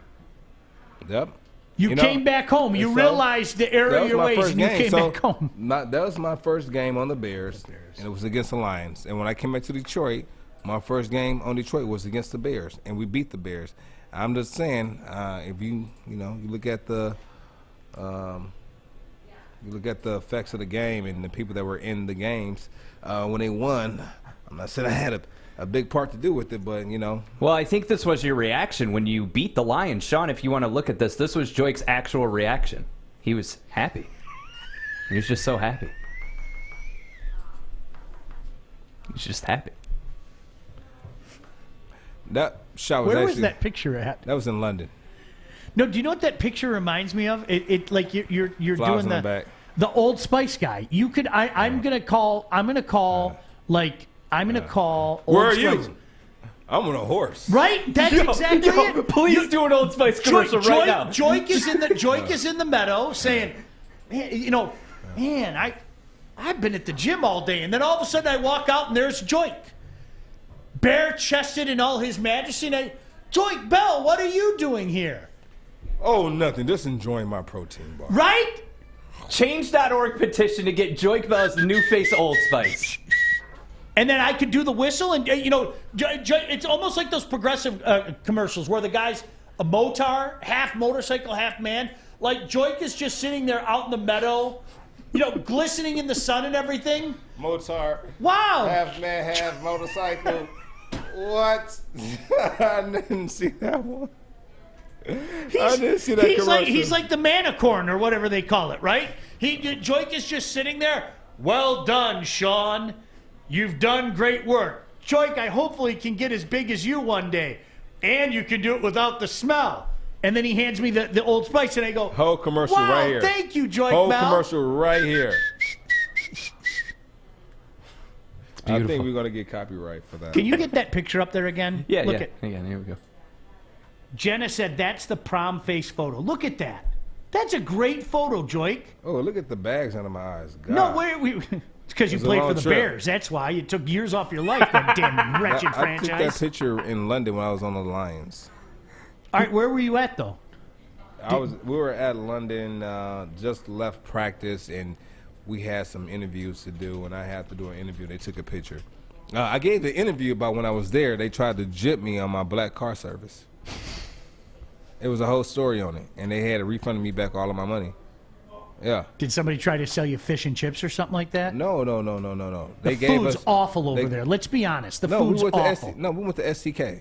Yep. You came back home. You realized the error of your ways, and you came back home. That was my first game on the Bears, and it was against the Lions. And when I came back to Detroit, my first game on Detroit was against the Bears, and we beat the Bears. I'm just saying, if you look at the effects of the game and the people that were in the games when they won. I'm not saying I had a big part to do with it, but Well, I think this was your reaction when you beat the Lions. Sean, if you want to look at this was Joique's actual reaction. He was happy. He was just so happy. He was just happy. That shot was Where was that picture at? That was in London. No, do you know what that picture reminds me of? It like you're Flowers doing on the back. the Old Spice guy. You could I'm gonna call Where Old are Spice. you? I'm on a horse. Right? That's exactly it. Please do an Old Spice commercial right now. Joique is in the meadow saying, man, I've been at the gym all day, and then all of a sudden I walk out and there's Joique, bare-chested in all his majesty. And Joique Bell, what are you doing here? Oh, nothing. Just enjoying my protein bar. Right? Change.org petition to get Joique Bell as the new face of Old Spice. And then I could do the whistle, and it's almost like those progressive commercials where the guy's a motar, half motorcycle, half man. Like Joique is just sitting there out in the meadow, glistening in the sun and everything. Motar. Wow. Half man, half motorcycle. What? I didn't see that one. I didn't see that commercial. He's like the manicorn or whatever they call it, right? Joique is just sitting there. Well done, Sean. You've done great work. Joique, I hopefully can get as big as you one day. And you can do it without the smell. And then he hands me the Old Spice, and I go, whole commercial wow, right here. Thank you, Joique Whole Bell. commercial right here. It's I beautiful. think we're going to get copyright for that. Can you get that picture up there again? Yeah, Look yeah. Again, here we go. Jenna said that's the prom face photo. Look at that. That's a great photo, Joique. Oh, look at the bags under my eyes. God. No, it's because you It was a played long for the trip. Bears. That's why. You took years off your life, that damn wretched I took that franchise. picture in London when I was on the Lions. All right, where were you at, though? We were at London, just left practice, and we had some interviews to do, and I had to do an interview. They took a picture. I gave the interview about when I was there. They tried to jip me on my black car service. It was a whole story on it, and they had to refund me back all of my money. Yeah. Did somebody try to sell you fish and chips or something like that? No. The food's awful over there. Let's be honest. The food's awful. We went to STK.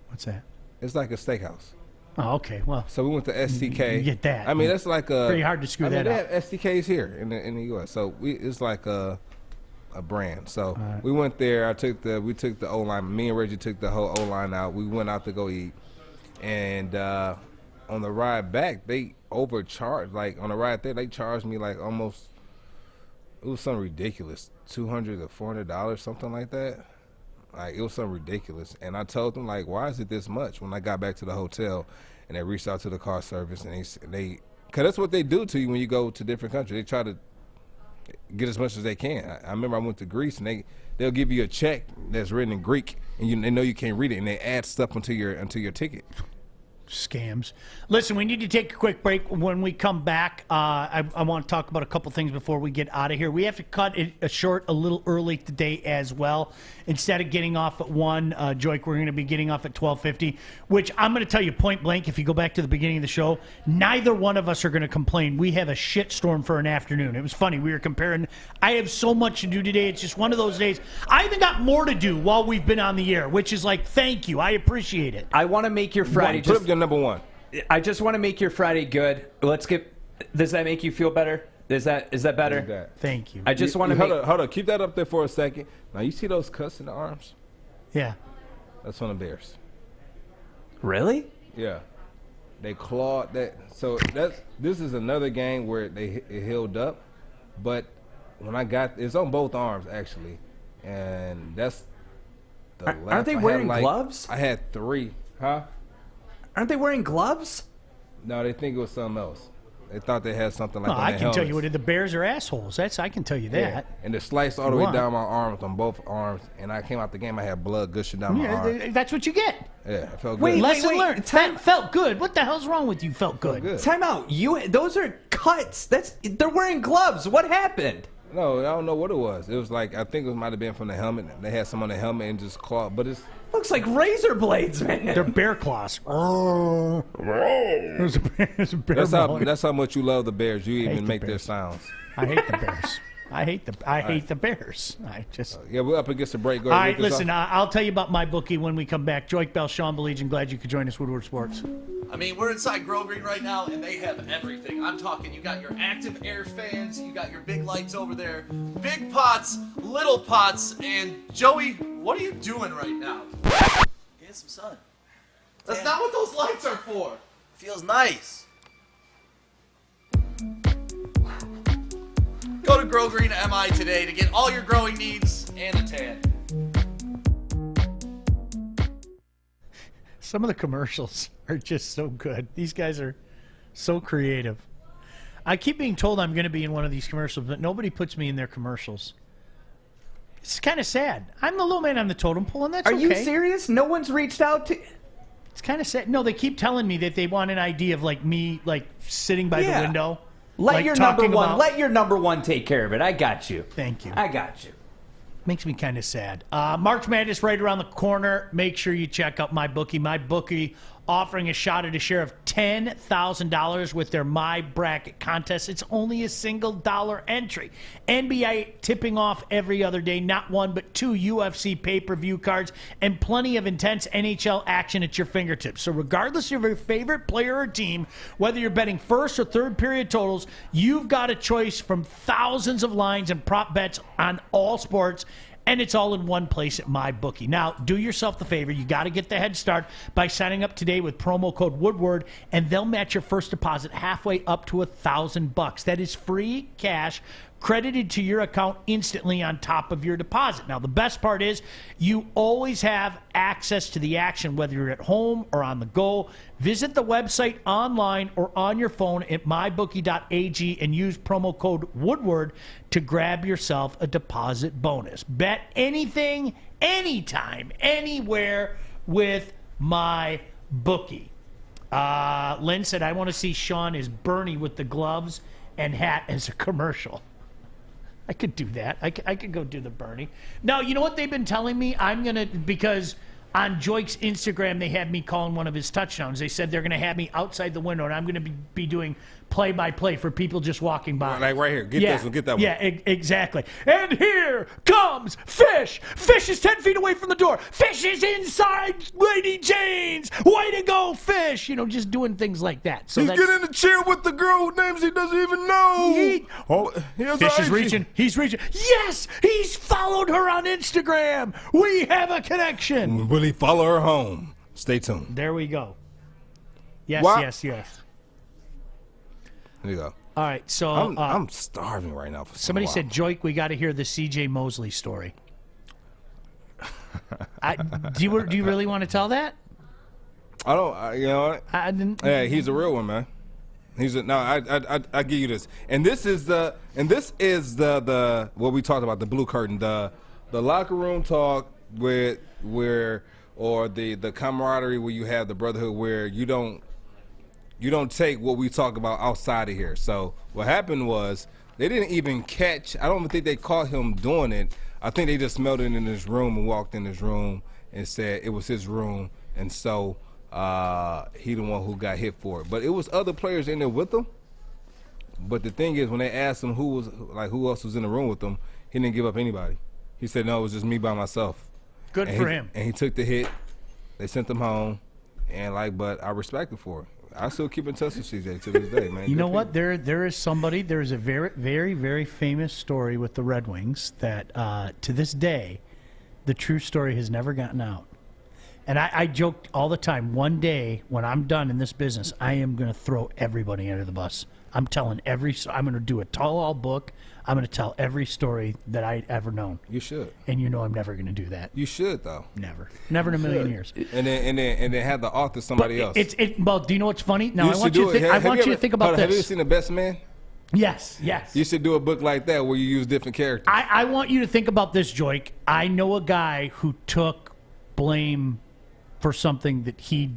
What's that? It's like a steakhouse. Oh, okay. Well, So we went to STK. You get that. I mean, that's like a Pretty hard to screw that they up. have STKs here in the U.S. So it's like a brand. So we went there. We took the O line. Me and Reggie took the whole O line out. We went out to go eat, and on the ride back, they overcharged. Like on the ride there, they charged me like almost. It was something ridiculous, $200 to $400, something like that. Like it was something ridiculous, and I told them like, why is it this much? When I got back to the hotel, and they reached out to the car service, and they, cause that's what they do to you when you go to different countries. They try to get as much as they can. I remember I went to Greece, and they'll give you a check that's written in Greek, and they know you can't read it, and they add stuff onto your ticket. Scams. Listen, we need to take a quick break. When we come back, I want to talk about a couple things before we get out of here. We have to cut it short a little early today as well. Instead of getting off at 1, Joique, we're going to be getting off at 12:50, which I'm going to tell you point blank, if you go back to the beginning of the show, neither one of us are going to complain. We have a shitstorm for an afternoon. It was funny. We were comparing. I have so much to do today. It's just one of those days. I even got more to do while we've been on the air, which is like, thank you. I appreciate it. I want to make your Friday Put up your number one. I just want to make your Friday good. Does that make you feel better? Is that better? Like that. Thank you. I just want to Hold on. Keep that up there for a second. Now, you see those cuts in the arms? Yeah. That's on the Bears. Really? Yeah. They clawed that. So this is another game where it healed up. But when I it's on both arms, actually. And that's the left. Aren't they wearing gloves? I had 3. Huh? Aren't they wearing gloves? No, they think it was something else. They thought they had something like Well, on I their can tell you helmets. what the Bears are assholes. I can tell you that. And it sliced all the You way want. down my arms, on both arms, and I came out the game. I had blood gushing down my arm. That's what you get. Yeah, it felt Wait, good. Lesson learned. Felt good. What the hell's wrong with you? Felt good. good. Time out. Those are cuts. They're wearing gloves. What happened? No, I don't know what it was. It was like, I think it might have been from the helmet. They had some on the helmet and just caught, but it's... Looks like razor blades, man. They're bear claws. There's a bear ball. That's how much you love the Bears. You even the make their Bears. sounds. I hate the Bears. I hate the Bears. I just. Yeah, we're up against the break. Go All ahead, right, Lucas. listen. I'll tell you about my bookie when we come back. Joique Bell, Sean Baligian, glad you could join us. Woodward Sports. I mean, we're inside Grow Green right now, and they have everything. I'm talking, you got your active air fans, you got your big lights over there, big pots, little pots, and Joey, what are you doing right now? Get some sun. That's not what those lights are for. Feels nice. Go to Grow Green MI today to get all your growing needs and a tan. Some of the commercials are just so good. These guys are so creative. I keep being told I'm going to be in one of these commercials, but nobody puts me in their commercials. It's kind of sad. I'm the low man on the totem pole, and that's Are okay. you serious? No one's reached out to... It's kind of sad. No, they keep telling me that they want an idea of like me, like sitting by the window. Let like, your number talking one. about- Let your number one take care of it. I got you. Thank you. I got you. Makes me kind of sad. March Madness right around the corner. Make sure you check out MyBookie. MyBookie offering a shot at a share of $10,000 with their My Bracket contest. It's only a single dollar entry. NBA tipping off every other day. Not one, but two UFC pay-per-view cards and plenty of intense NHL action at your fingertips. So regardless of your favorite player or team, whether you're betting first or third period totals, you've got a choice from thousands of lines and prop bets on all sports. And it's all in one place at MyBookie. Now, do yourself the favor. You got to get the head start by signing up today with promo code Woodward, and they'll match your first deposit halfway up to $1,000. That is free cash credited to your account instantly on top of your deposit. Now, the best part is you always have access to the action, whether you're at home or on the go. Visit the website online or on your phone at mybookie.ag and use promo code Woodward to grab yourself a deposit bonus. Bet anything, anytime, anywhere with MyBookie. Lynn said, I want to see Sean as Bernie with the gloves and hat as a commercial. I could do that. I could go do the Bernie. Now, you know what they've been telling me? I'm going to, because on Joique's Instagram, they had me calling one of his touchdowns. They said they're going to have me outside the window, and I'm going to be doing play-by-play for people just walking by. Like right here. Get this one. Get that one. Yeah, exactly. And here comes Fish. Fish is 10 feet away from the door. Fish is inside Lady Jane's. Way to go, Fish. You know, just doing things like that. So He's that's, getting in the chair with the girl whose names he doesn't even know. Fish is reaching. He's reaching. Yes, he's followed her on Instagram. We have a connection. Will he follow her home? Stay tuned. There we go. Yes, What? yes. There you go. All right, so I'm starving right now. For somebody some said, Joique, we got to hear the C.J. Mosley story. Do you really want to tell that? I don't. You know what? I didn't. Yeah, he's a real one, man. He's a, no. I give you this, and this is the what we talked about, the blue curtain, the locker room talk or the camaraderie where you have the brotherhood where you don't take what we talk about outside of here. So what happened was they didn't even catch. I don't think they caught him doing it. I think they just smelled it in his room and walked in his room and said it was his room, and so he the one who got hit for it. But it was other players in there with him. But the thing is, when they asked him who else was in the room with him, he didn't give up anybody. He said, no, it was just me by myself. Good for him. And he took the hit. They sent him home, and but I respect him for it. I still keep in touch with CJ to this day, man. You know what? There is a very, very, very famous story with the Red Wings that to this day, the true story has never gotten out. And I joked all the time, one day when I'm done in this business, I am going to throw everybody under the bus. I'm telling I'm going to do a tell-all book. I'm going to tell every story that I ever known. You should. And you know I'm never going to do that. You should, though. Never in a million years. And then have the author somebody else. Well, do you know what's funny? Now, You I should want you do to it. think, I want you to think about Have you ever this. seen The Best Man? Yes. You should do a book like that where you use different characters. I want you to think about this, Joique. I know a guy who took blame for something that he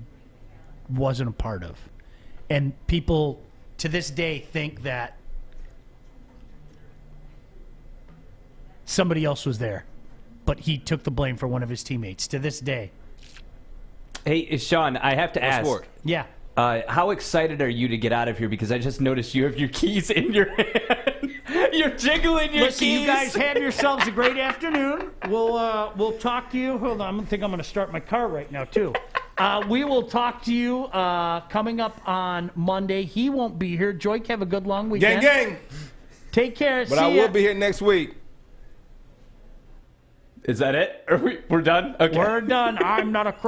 wasn't a part of. And people to this day think that somebody else was there. But he took the blame for one of his teammates to this day. Hey, Sean, I have to ask. Yeah. How excited are you to get out of here? Because I just noticed you have your keys in your hand. You're jiggling your Listen, keys. you guys have yourselves a great afternoon. We'll talk to you. Hold on, I think I'm going to start my car right now too. We will talk to you coming up on Monday. He won't be here. Joique, have a good long weekend. Gang. Take care. But I will be here next week. Is that it? We're done? Okay. We're done. I'm not a crook.